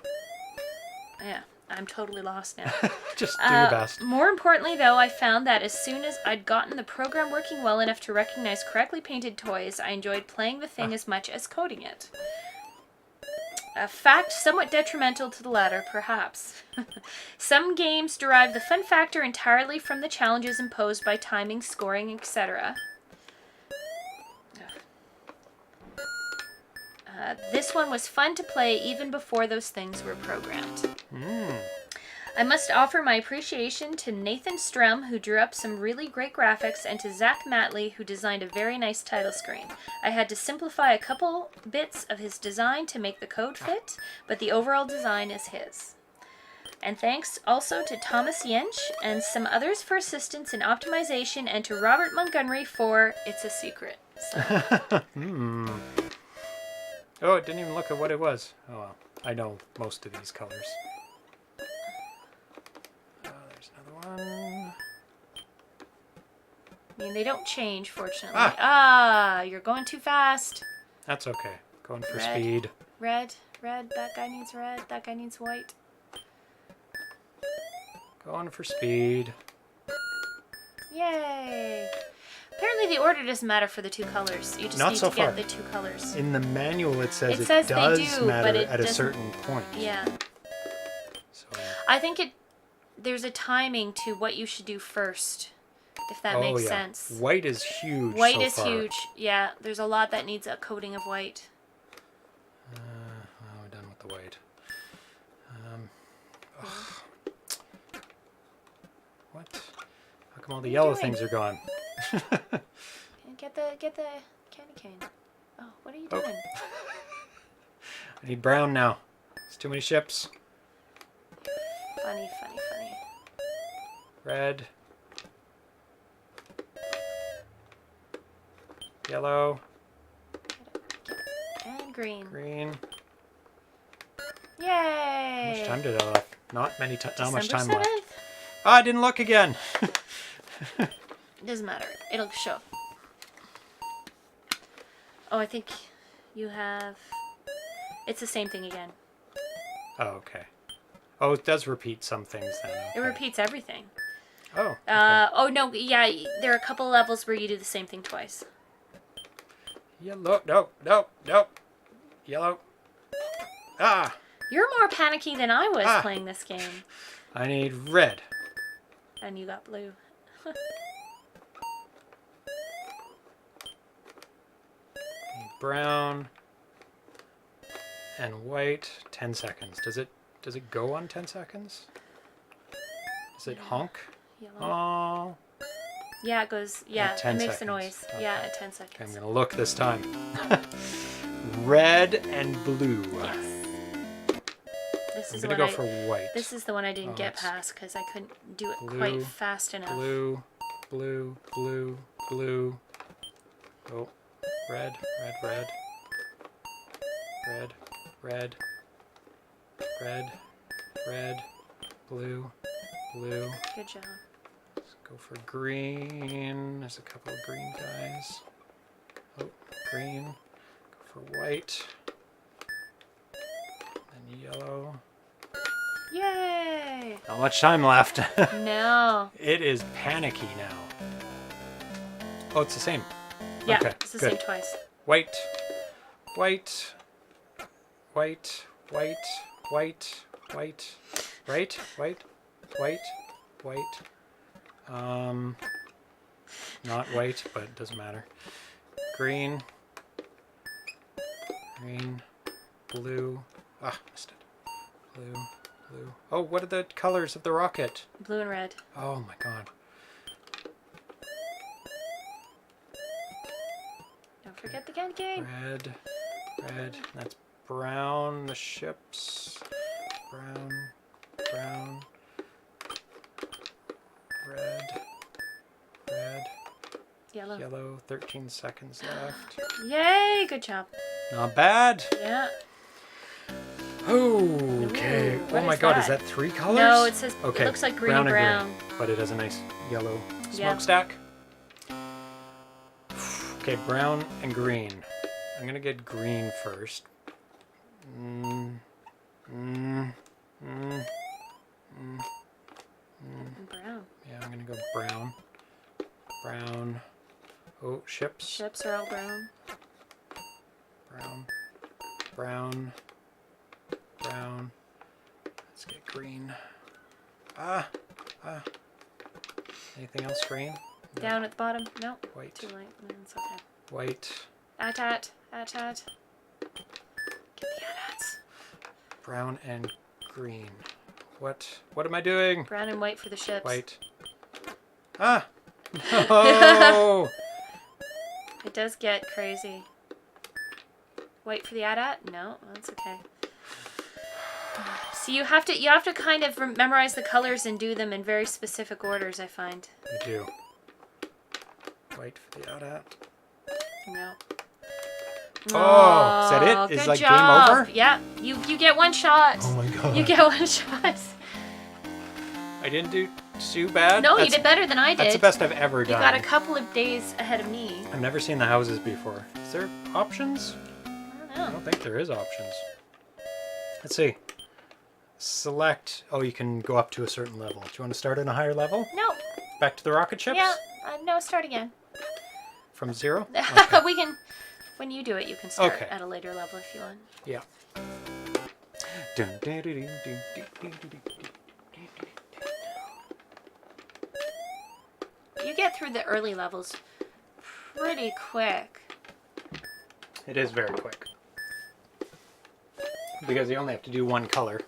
Yeah, I'm totally lost now. Just do your best. More importantly, though, I found that as soon as I'd gotten the program working well enough to recognize correctly painted toys, I enjoyed playing the thing as much as coding it. A fact somewhat detrimental to the latter, perhaps. Some games derive the fun factor entirely from the challenges imposed by timing, scoring, etc. This one was fun to play even before those things were programmed. I must offer my appreciation to Nathan Strum, who drew up some really great graphics, and to Zach Matley, who designed a very nice title screen. I had to simplify a couple bits of his design to make the code fit, but the overall design is his. And thanks also to Thomas Yench and some others for assistance in optimization, and to Robert Montgomery for It's a Secret. So. Oh, it didn't even look at what it was. Oh, well. I know most of these colors. There's another one. I mean, they don't change, fortunately. You're going too fast. That's okay. Going for Red. speed. Red, that guy needs red, that guy needs white. Going for speed. Yay! Apparently the order doesn't matter for the 2 colors. You just Not need so to get far. the 2 colors. In the manual, it says It says they does do, matter but it at a doesn't- certain point. Yeah. So, I think it there's a timing to what you should do first, if that makes sense. White is huge. White so is far. huge. Yeah, there's a lot that needs a coating of white. We're done with the white. What? How come all the are you yellow doing? things are gone? And get the candy cane. Oh, what are you doing? I need brown now. It's too many ships. Funny. Red. Yellow. Get it. And green. Green. Yay! How much time did I left? Not much time December left. 7th? Oh, I didn't look again. Doesn't matter. It'll show. Oh, I think you have... It's the same thing again. Oh, okay. Oh, it does repeat some things then. It Okay. repeats everything. Oh. Okay. Oh, no. Yeah, there are a couple levels where you do the same thing twice. Yellow. Nope. Yellow. Ah. You're more panicky than I was Ah. playing this game. I need red. And you got blue. Need brown. And white. 10 seconds. Does it go on 10 seconds? Does it honk? Yellow. Oh. Yeah, it goes. Yeah, it 10 makes seconds. the noise. Okay. Yeah, at 10 Okay, I'm seconds. gonna look this time. Red and blue. Yes. This I'm is the gonna one go for white. This is the one I didn't Oh, get it's past because I couldn't do it blue, quite fast enough. Blue. Oh, red. Blue. Good job. Let's go for green. There's a couple of green guys. Oh, green. Go for white. And yellow. Yay! Not much time left. No. It is panicky now. Oh, it's the same. Yeah, Okay, it's the good. same twice. White. Not white, but it doesn't matter. Green. Blue. Ah, missed it. Blue. Oh, what are the colors of the rocket? Blue and red. Oh my god. Don't forget the candy cane. Red. That's brown. The ships. Brown. Red. Yellow. Yellow. 13 seconds left. Yay! Good job. Not bad. Yeah. Okay. Ooh, Oh what my is god, that? is that 3 colors? No, it says. Okay. It looks like green brown and brown. and gray, but it has a nice yellow Yeah. smokestack. Okay, brown and green. I'm gonna get green first. And brown. Yeah, I'm gonna go brown. Oh, ships. Ships are all brown. Brown. Let's get green. Ah. Anything else green? No. Down at the bottom. No. White. Too late. No, it's okay. White. At. Get the at-ats. Brown and green. What am I doing? Brown and white for the ships. White. Ah! No! It does get crazy. White for the at? No, that's okay. So you have to kind of memorize the colors and do them in very specific orders, I find. I do. White for the out. No. Oh, is that it? Is Good like job. game over? Yeah, you get one shot. Oh my god. You get one shot. I didn't do too bad. No, you did better than I did. That's the best I've ever You done. got a couple of days ahead of me. I've never seen the houses before. Is there options? I I don't know. don't think there is options. Let's see. Select. Oh, you can go up to a certain level. Do you want to start at a higher level? No. Back to the rocket ships? Yeah. No. Start again. From 0? Okay. We can. When you do it, you can start Okay. at a later level if you want. Yeah. you get through the early levels pretty quick. It is very quick. Because you only have to do one color.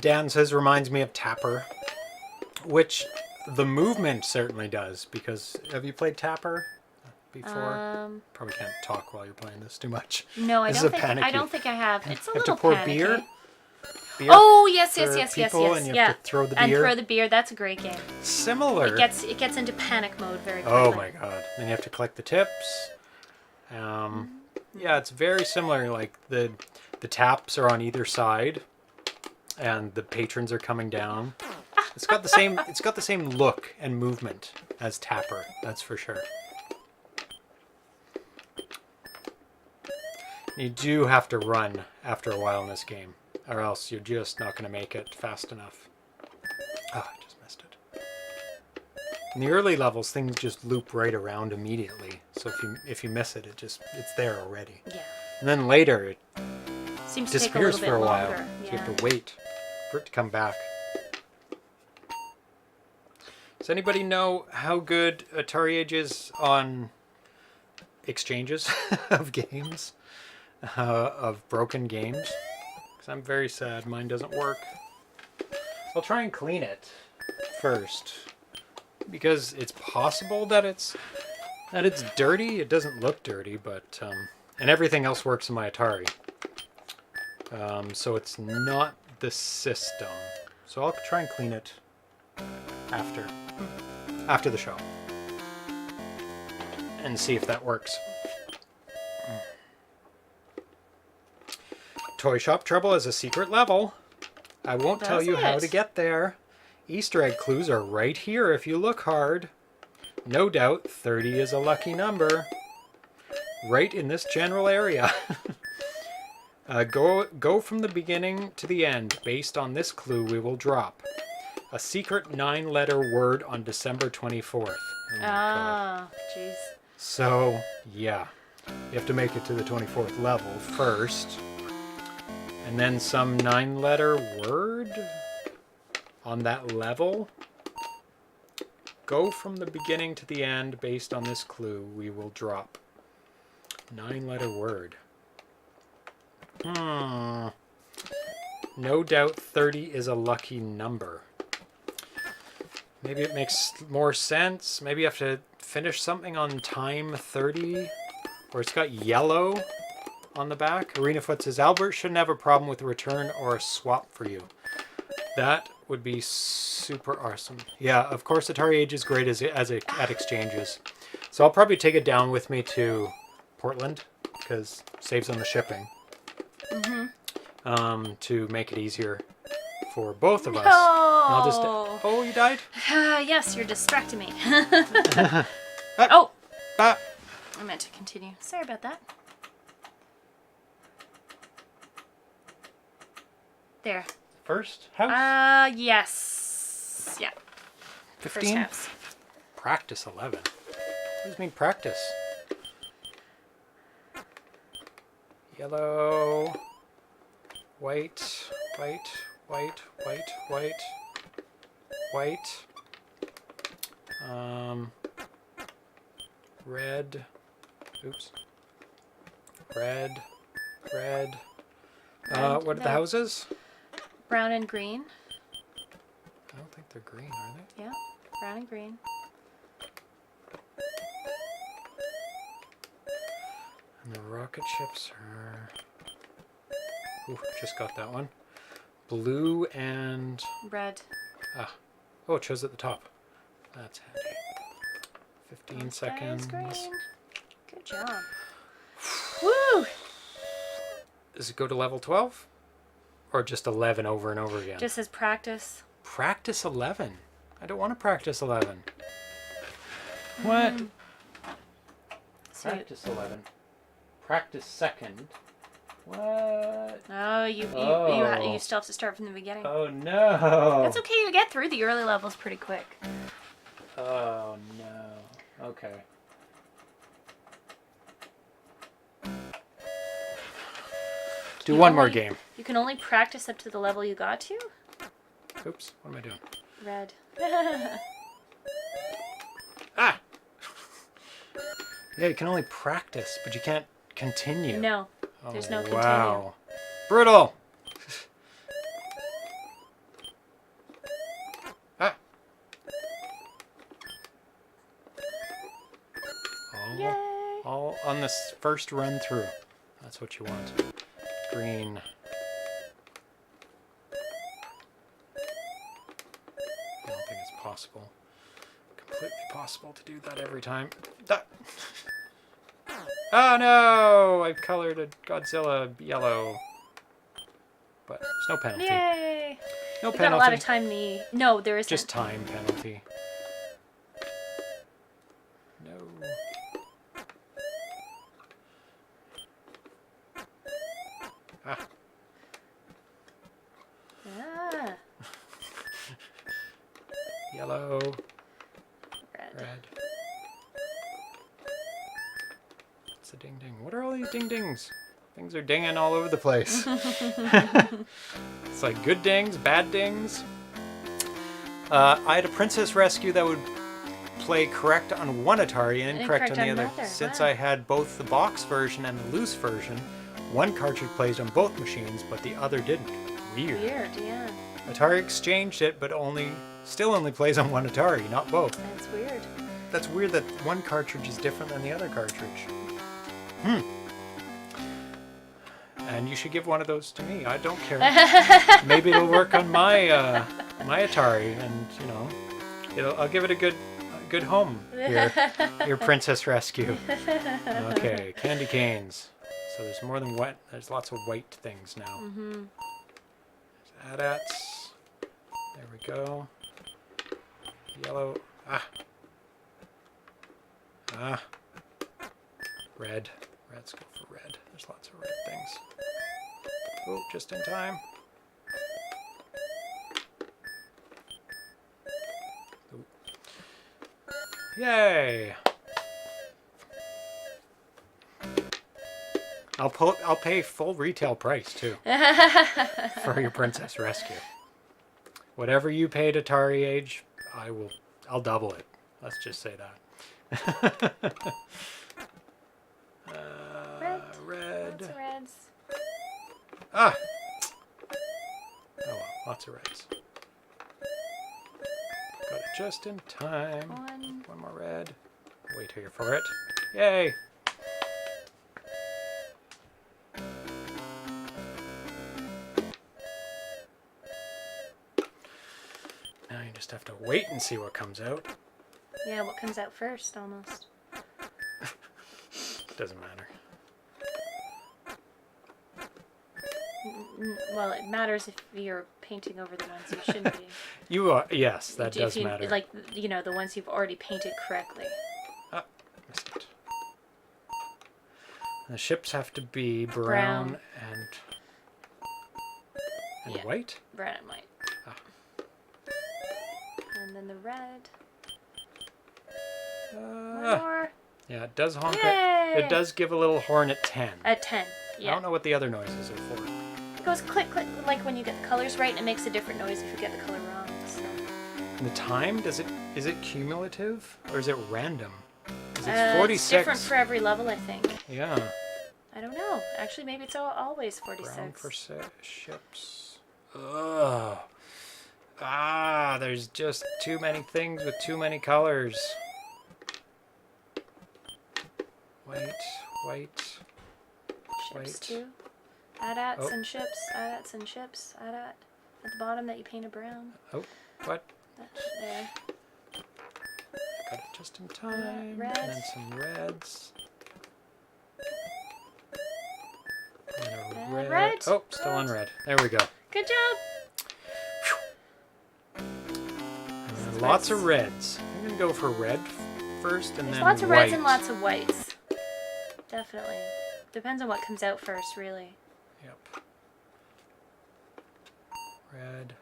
Dan says reminds me of Tapper, which the movement certainly does. Because have you played Tapper before? Probably can't talk while you're playing this too much. No, I This don't is a think panicky. I don't think I have. It's a You have little to pour panicky. beer. Oh yes, yes, for yes, yes, people, yes. and you yeah. have to throw the And beer. throw the beer. That's a great game. Similar. It gets into panic mode very quickly. Oh my god. Then you have to collect the tips. Yeah, it's very similar. Like the taps are on either side and the patrons are coming down. It's got the same look and movement as Tapper, that's for sure. You do have to run after a while in this game, or else you're just not going to make it fast enough. Oh, I just missed it. In the early levels, things just loop right around immediately. So if you miss it, it's there already. Yeah. And then later, it Seems to take a disappears little bit for a while. longer. So you have to wait for it to come back. Does anybody know how good Atari Age is on exchanges of games? Of broken games? Because I'm very sad mine doesn't work. I'll try and clean it first. Because it's possible that it's dirty. It doesn't look dirty, but and everything else works in my Atari. So it's not the system. So I'll try and clean it after the show and see if that works. Toyshop Trouble is a secret level. I won't tell you how to get there. Easter egg clues are right here if you look hard. No doubt 30 is a lucky number. Right in this general area. Go from the beginning to the end. Based on this clue we will drop. A secret 9-letter word on December 24th. Oh my God. Jeez. So, yeah. You have to make it to the 24th level first. And then some 9-letter word on that level. Go from the beginning to the end. Based on this clue, we will drop. 9-letter word. No doubt 30 is a lucky number. Maybe it makes more sense. Maybe you have to finish something on time 30. Or it's got yellow on the back. ArenaFoot says, Albert shouldn't have a problem with a return or a swap for you. That would be super awesome. Yeah, of course Atari Age is great at exchanges. So I'll probably take it down with me to Portland, because it saves on the shipping. To make it easier for both of us. And I'll just, oh, you died? Yes, you're distracting me. Oh! Ah. I meant to continue. Sorry about that. There. First house? Yes. Yeah. 15? First house. Practice 11. What does it mean practice? Yellow. White. White. White. White. White. White. Red. Oops. Red. Red. What are the houses? Brown and green. I don't think they're green, are they? Yeah. Brown and green. And the rocket ships are... Ooh, just got that one. Blue and... Red. Oh, it shows at the top. That's handy. 15 That is seconds. green. Good job. Woo! Does it go to level 12? Or just 11 over and over again? Just as practice. Practice 11? I don't want to practice 11. What? So Practice 11. Practice second. What? oh, you still have to start from the beginning. Oh no! That's okay. You get through the early levels pretty quick. Oh no. Okay. Do one more game. You can only practice up to the level you got to? Oops, what am I doing? Red. Ah! Yeah, you can only practice, but you can't continue. No, there's no continue. Wow. Brutal! Ah! Yay! All on this first run through. That's what you want. Green. I don't think it's possible. Completely possible to do that every time. Oh no! I've colored a Godzilla yellow. But there's no penalty. Yay! No We've got penalty. a lot of time to... No, there isn't. Just time penalty. No. Ah. Ah, Yellow. red. Red. What's a ding ding? What are all these ding dings? Things are dinging all over the place. It's like good dings, bad dings. I had a Princess Rescue that would play correct on one Atari and incorrect on the other. another. Since Wow. I had both the box version and the loose version, one cartridge plays on both machines, but the other didn't. Weird. Weird, yeah. Atari exchanged it, but still only plays on one Atari, not both. That's weird. That's weird that one cartridge is different than the other cartridge. And you should give one of those to me. I don't care. Maybe it'll work on my my Atari, and you know, I'll give it a good home here. Your Princess Rescue. Okay, candy canes. So there's more than wet. There's lots of white things now. Mm-hmm. There's AT-ATs. There we go. Yellow. Ah. Red. Let's go for red. There's lots of red things. Oh, just in time. Ooh. Yay! I'll pay full retail price too for your Princess Rescue. Whatever you paid Atari Age, I'll double it. Let's just say that. Red. Lots of reds. Ah! Oh well, lots of reds. Got it just in time. One more red. Wait here for it. Yay! Now you just have to wait and see what comes out. Yeah, what comes out first, almost. Doesn't matter. Well, it matters if you're painting over the ones you shouldn't be. You are, yes, that If does you, matter. Like, you know, the ones you've already painted correctly. Ah, missed it. The ships have to be brown and Yeah. white? Brown and white. Ah. And then the red. One Ah. more. Yeah, it does honk Yay! it. It does give a little horn at 10. At 10. I Yeah. don't know what the other noises are for. It goes click, click, like when you get the colors right, and it makes a different noise if you get the color wrong. So. And the time, is it cumulative or is it random? 'Cause it's It's 46. different for every level, I think. Yeah. I don't know. Actually, maybe it's always 46. Brown for ships. Ugh. Ah, there's just too many things with too many colors. White. Ships White. too. AT-ATs Oh. and ships. AT-ATs and ships. AT-AT at the bottom that you painted brown. Oh, what? That, there. Got it just in time. Red. And then some reds. And a red. red. Oh, still on red. There we go. Good job. And then lots of reds. I'm gonna go for red first, and There's then lots of white. reds and lots of whites. Definitely. Depends on what comes out first, really. Yep. Red.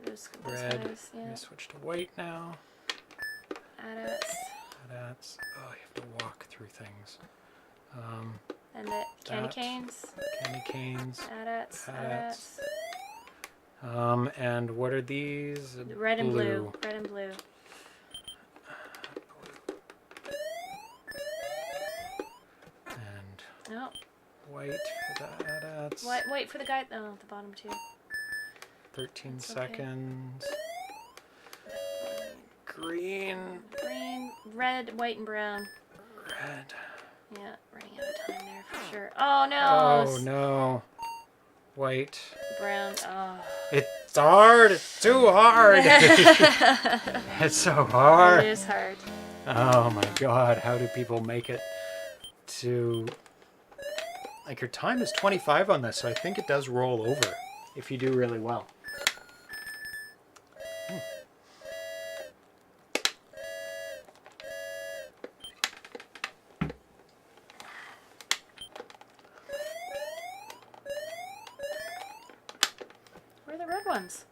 Those Red. guys, I'm yeah. gonna switch to white now. AT-ATs. That's. Oh, you have to walk through things. And the candy That. canes. Candy canes. AT-ATs. AT-ATs. And what are these? Red and blue. Red and blue. And Oh. white for the AT-ATs. Wait for the guy. Oh, the bottom two. 13 That's okay. seconds. Green. Green, red, white, and brown. Red. Yeah, running out of time there for sure. Oh no! Oh no. White. Brown. Oh. It's hard. It's too hard. It's so hard. It is hard. Oh my god. How do people make it to... Like, your time is 25 on this, so I think it does roll over if you do really well. Where are the red ones?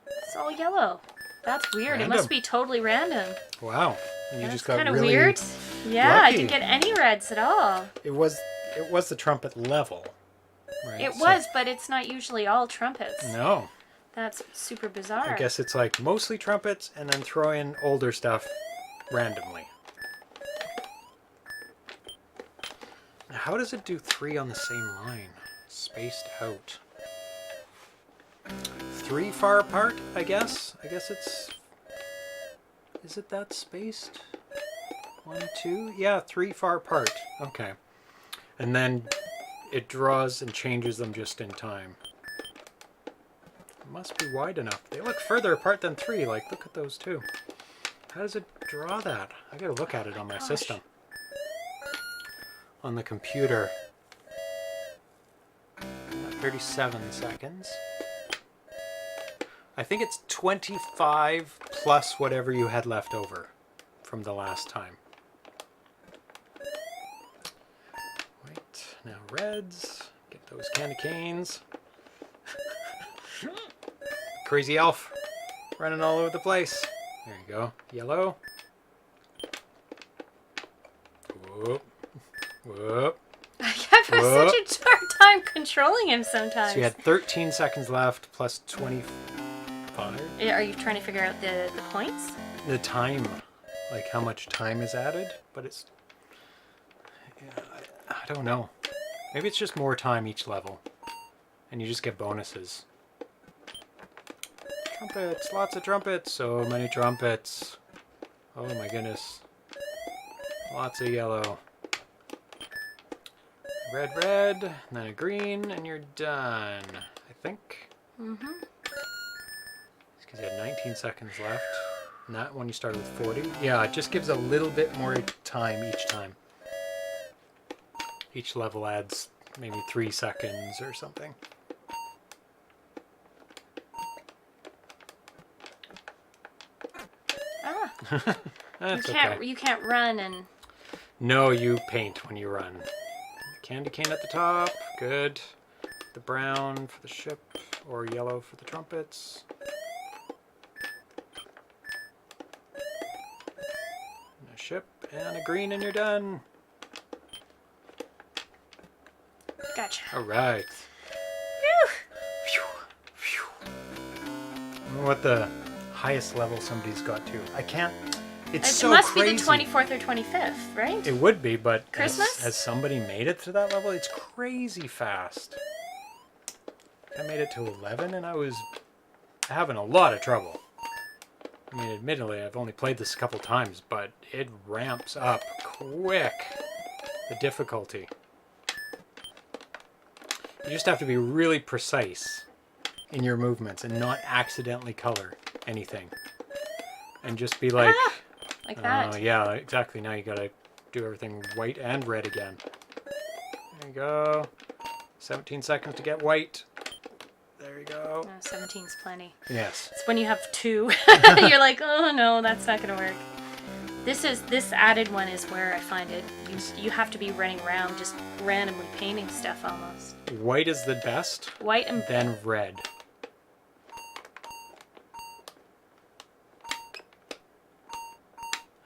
It's all yellow. That's weird. Random. It must be totally random. Wow. You That's just got kind of really weird. Yeah, I lucky. didn't get any reds at all. It was the trumpet level, right? It So- was, but it's not usually all trumpets. No. That's super bizarre. I guess it's like mostly trumpets and then throw in older stuff randomly. How does it do 3 on the same line? Spaced out. 3 far apart, I guess? I guess it's... Is it that spaced? 1, 2? Yeah, 3 far apart. Okay. And then it draws and changes them just in time. It must be wide enough. They look further apart than 3. Like, look at those two. How does it draw that? I gotta look at it on my system. On the computer. 37 seconds. I think it's 25 plus whatever you had left over from the last time. Wait, now reds. Get those candy canes. Crazy elf running all over the place. There you go. Yellow. Whoop. Whoop. I have Whoop. such a hard time controlling him sometimes. So you had 13 seconds left plus 25. Are you trying to figure out the points? The time, like how much time is added, but it's... Yeah, I don't know. Maybe it's just more time each level, and you just get bonuses. Trumpets, lots of trumpets, so many trumpets. Oh my goodness. Lots of yellow. Red, red, and then a green, and you're done, I think. Mm-hmm. It's because you had 19 seconds left. And that one you started with 40. Yeah, it just gives a little bit more time each time. Each level adds maybe 3 seconds or something. Ah, That's you can't run and... No, you paint when you run. Candy cane at the top. Good. The brown for the ship, or yellow for the trumpets. And a ship, and a green, and you're done. Gotcha. All right. Phew. I wonder what the highest level somebody's got to. I can't. It's It so must crazy. be the 24th or 25th, right? It would be, but Christmas? has somebody made it to that level? It's crazy fast. I made it to 11 and I was having a lot of trouble. I mean, admittedly, I've only played this a couple times, but it ramps up quick, the difficulty. You just have to be really precise in your movements and not accidentally color anything. And just be like... Like that. Yeah, exactly. Now you gotta do everything white and red again. There you go. 17 seconds to get white. There you go. No, 17's plenty. Yes. It's when you have 2. You're like, oh no, that's not gonna work. This added one is where I find it. You have to be running around just randomly painting stuff almost. White is the best, White and then red.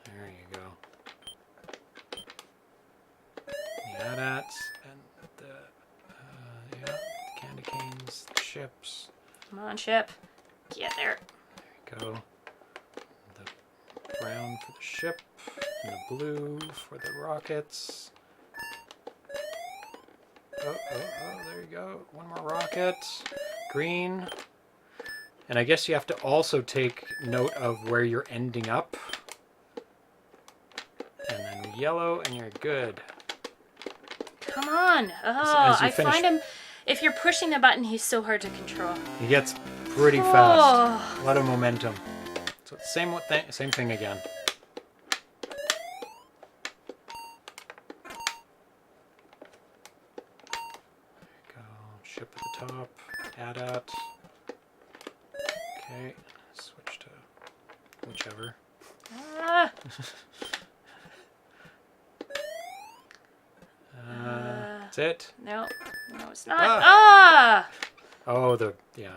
There you go. The AT-ATs, ships. Come on, ship. Get there. There you go. The brown for the ship, and the blue for the rockets. Oh, there you go. One more rocket. Green. And I guess you have to also take note of where you're ending up. And then yellow, and you're good. Come on. Oh, as you I finish- find him, if you're pushing the button, he's so hard to control. He gets pretty Oh. fast. A lot of momentum. So same thing again. Go. Ship at the top. Add at. Okay. Switch to whichever. Ah. That's it. No, it's not. Ah. Ah! Oh, yeah.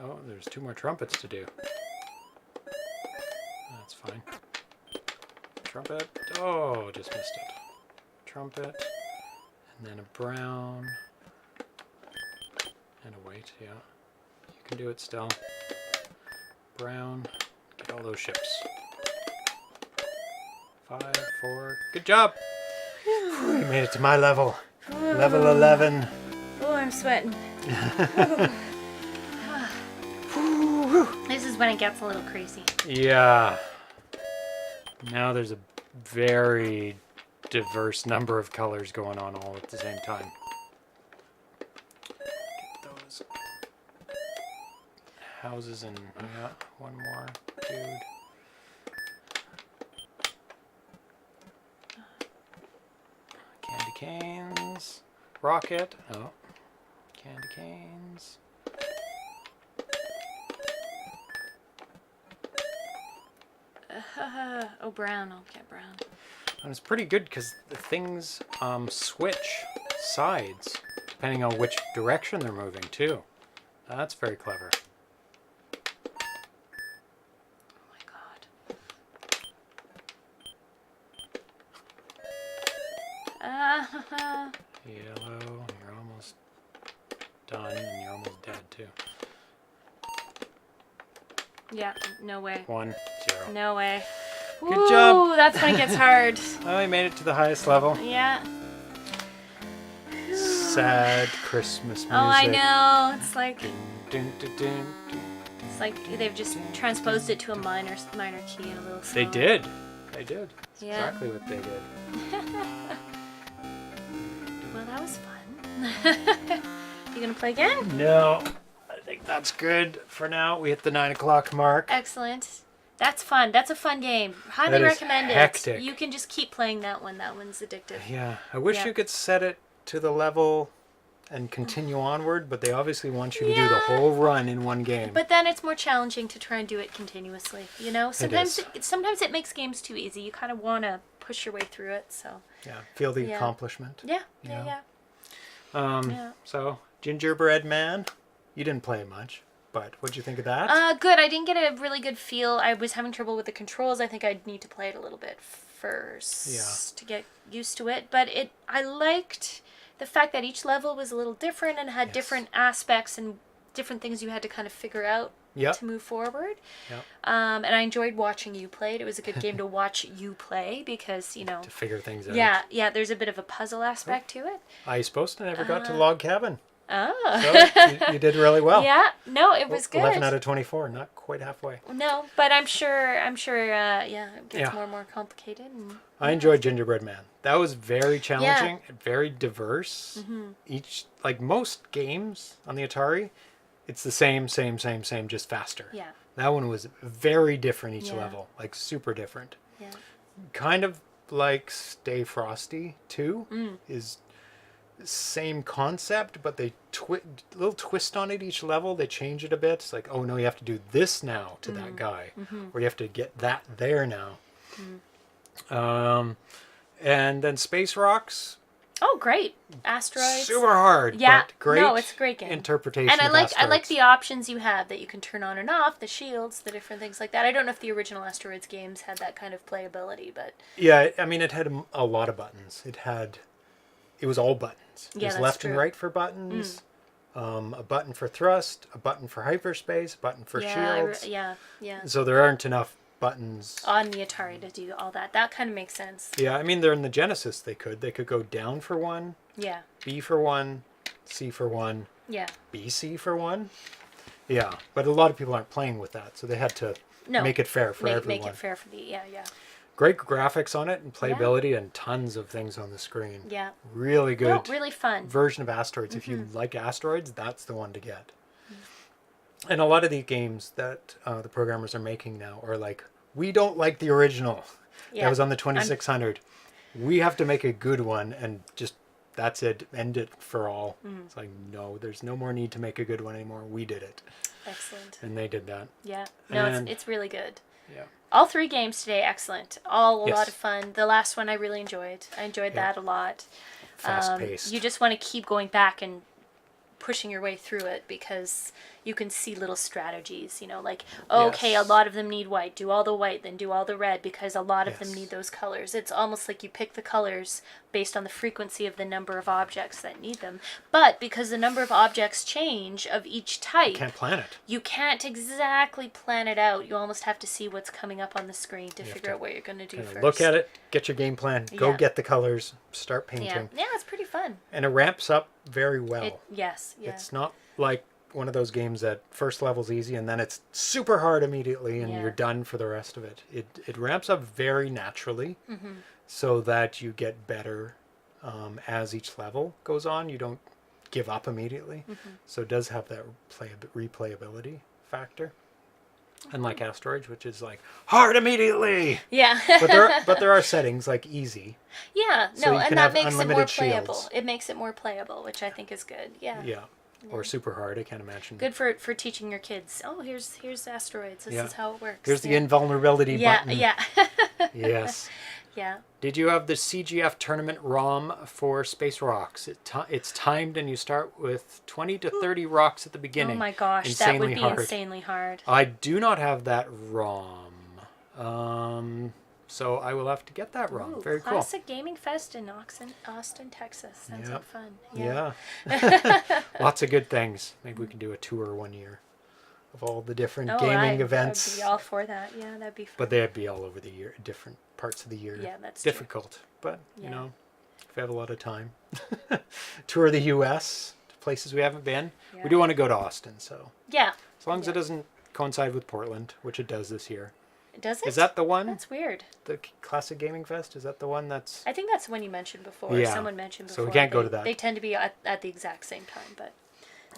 Oh, there's 2 more trumpets to do. That's fine. Trumpet. Oh, just missed it. Trumpet. And then a brown. And a white, yeah. You can do it still. Brown. Get all those ships. 5, 4. Good job! You made it to my level. Level 11. Oh, I'm sweating. This is when it gets a little crazy. Yeah. Now there's a very diverse number of colors going on all at the same time. Get those houses and yeah, one more dude. Candy canes. Rocket. Oh. Candy canes. Oh, brown. I'll get brown. And it's pretty good because the things switch sides depending on which direction they're moving too. That's very clever. Oh my god. Yellow, you're almost done and you're almost dead too. Yeah, no way. 1, 0. No way. Good job. Ooh, that's when it gets hard. Oh, I made it to the highest level. Yeah. Sad Christmas music. Oh, I know. It's like Dun, dun, dun, dun. it's like they've just transposed it to a minor key and a little They slower. did. They did. That's Yeah. exactly what they did. Well, that was fun. You gonna play again? No, I think that's good for now. We hit the 9 o'clock mark. Excellent. That's fun. That's a fun game. Highly That is recommend hectic. it. You can just keep playing that one. That one's addictive. Yeah, I wish Yeah. you could set it to the level and continue onward, but they obviously want you to do the Yeah. whole run in one game. But then it's more challenging to try and do it continuously. You know, sometimes is. sometimes it makes games too easy. You kind of want to push your way through it. So Yeah, feel the Yeah. accomplishment. yeah. Um, Yeah. So, Gingerbread Man, you didn't play much, but what'd you think of that? Good. I didn't get a really good feel. I was having trouble with the controls. I think I'd need to play it a little bit first to get used to it. But I liked the fact that each level was a little different and had Yes. different aspects and different things you had to kind of figure out Yep. to move forward. Yep. And I enjoyed watching you play it. It was a good game to watch you play because, you know, To figure things out. yeah, there's a bit of a puzzle aspect to it. I suppose I never got to Log Cabin. Oh. So, you did really well. Yeah, no, it was good. 11 out of 24, not quite halfway. No, but I'm sure, yeah, it gets Yeah. more and more complicated. And I enjoyed Gingerbread Man. That was very challenging, very diverse. Mm-hmm. Each, like most games on the Atari, it's the same, just faster. yeah, That one was very different each Yeah. level, like super different. yeah. Kind of like Stay Frosty 2 Mm. is same concept, but they little twist on it each level. They change it a bit. It's like, oh no, you have to do this now to that guy, or you have to get that there now. And then Space Rocks, Oh, great. Asteroids. super hard, Yeah, but great. no, it's a great game. Interpretation. And I of like asteroids. the options you have that you can turn on and off, the shields, the different things like that. I don't know if the original Asteroids games had that kind of playability, but Yeah, I mean, it had a lot of buttons. it was all buttons. Yeah, There's that's left and true. right for buttons, a button for thrust, a button for hyperspace, a button for shields. Yeah. So there aren't enough buttons. On the Atari to do all that. That kind of makes sense. Yeah, I mean, they're in the Genesis. They could go down for one, Yeah. B for one, C for one, Yeah. BC for one. Yeah, but a lot of people aren't playing with that, so they had to No. make it fair for everyone. Make it fair for the yeah. Great graphics on it and playability and tons of things on the screen. Yeah. Really good. No, really fun. Version of Asteroids. If you like Asteroids, that's the one to get. And a lot of the games that the programmers are making now are like, we don't like the original. Yeah. That was on the 2600. We have to make a good one and just, that's it, end it for all. It's like, no, there's no more need to make a good one anymore. We did it. Excellent. And they did that. Yeah. No, And- it's really good. Yeah. All 3 games today, excellent. All a Yes. lot of fun. The last one I really enjoyed. I enjoyed that a lot. Fast paced. You just want to keep going back and pushing your way through it because you can see little strategies, like, okay, Yes. a lot of them need white, do all the white, then do all the red because a lot of them Yes. need those colors. It's almost like you pick the colors based on the frequency of the number of objects that need them. But because the number of objects change of each type, Can't plan it. you can't exactly plan it out. You almost have to see what's coming up on the screen to have figure to out what you're going to do Kinda first. look at it, get your game plan, go Yeah. get the colors, start painting. Yeah, it's pretty fun. And it ramps up very well. Yes, yeah. It's not like one of those games that first level's easy and then it's super hard immediately and Yeah. you're done for the rest of it. It ramps up very naturally Mm-hmm. so that you get better as each level goes on. You don't give up immediately. Mm-hmm. So it does have that replayability factor. Unlike Asteroids, which is like hard immediately. Yeah. But there are settings like easy. Yeah, So no, you and can that have makes it more unlimited playable. shields. It makes it more playable, which I think is good. Yeah. Yeah. Or super hard, I can't imagine. Good for teaching your kids. Oh, here's asteroids. This Yeah. is how it works. Here's the yeah. invulnerability Yeah, button. yeah. Yes. Yeah. Did you have the CGF tournament ROM for Space Rocks? It's timed and you start with 20 to 30 rocks at the beginning. Oh my gosh, Insanely that would be hard. insanely hard. I do not have that ROM. So I will have to get that ROM. Ooh, Very Classic Gaming Fest in Austin, Texas. Sounds Yep. like fun. cool. Yeah. Yeah. Lots of good things. Maybe we can do a tour one year of all the different gaming events. I'd be all for that. Yeah, that'd be fun. But they'd be all over the year, different parts of the year. Yeah, that's true. difficult. But, Yeah. if we have a lot of time. Tour the U.S., places we haven't been. Yeah. We do want to go to Austin, so Yeah. as long as it Yeah. doesn't coincide with Portland, which it does this year. Does it? Is that the one? That's weird. The Classic Gaming Fest? Is that the one that's... I think that's the one you mentioned before. Yeah. Someone mentioned So before. we can't go They- to that. They tend to be at the exact same time, but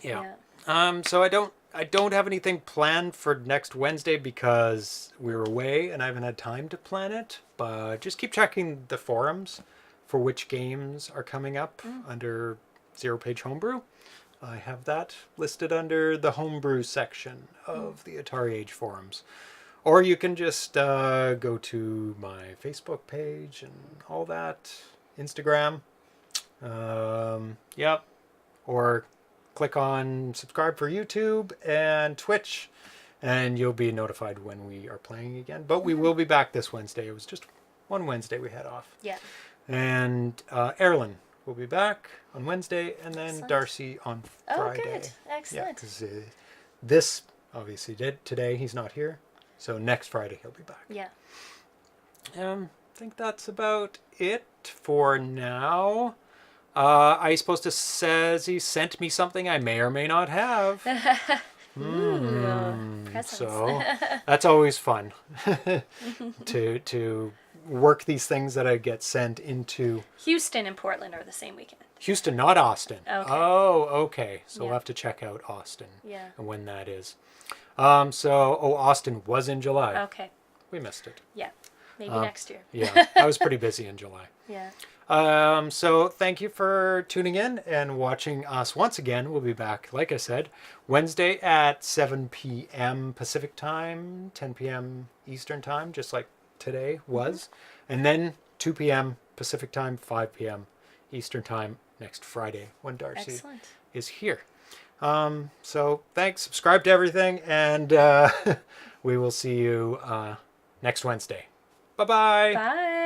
Yeah. yeah. So I don't have anything planned for next Wednesday because we're away and I haven't had time to plan it. But just keep checking the forums for which games are coming up under ZeroPage Homebrew. I have that listed under the Homebrew section of the Atari Age forums. Or you can just go to my Facebook page and all that, Instagram. Yep. Or click on subscribe for YouTube and Twitch, and you'll be notified when we are playing again. But we will be back this Wednesday. It was just one Wednesday we had off. Yeah. And Erlen will be back on Wednesday, and then Excellent. Darcy on Oh, Friday. good. Yeah, Excellent. because this obviously did today. He's not here, so next Friday he'll be back. Yeah. I think that's about it for now. I supposed to says he sent me something I may or may not have. Ooh, presents. So that's always fun to work these things that I get sent into Houston and Portland are the same weekend. Houston, not Austin. Okay. Oh, okay. So we'll Yeah. have to check out Austin Yeah. and when that is. Austin was in July. Okay. We missed it. Yeah. Maybe next year. Yeah, I was pretty busy in July. Yeah. So thank you for tuning in and watching us once again. We'll be back, like I said, Wednesday at 7 p.m. Pacific time, 10 p.m. Eastern time, just like today was. And then 2 p.m. Pacific time, 5 p.m. Eastern time next Friday when Darcy Excellent. is here. So thanks, subscribe to everything, and we will see you next Wednesday. Bye-bye. Bye.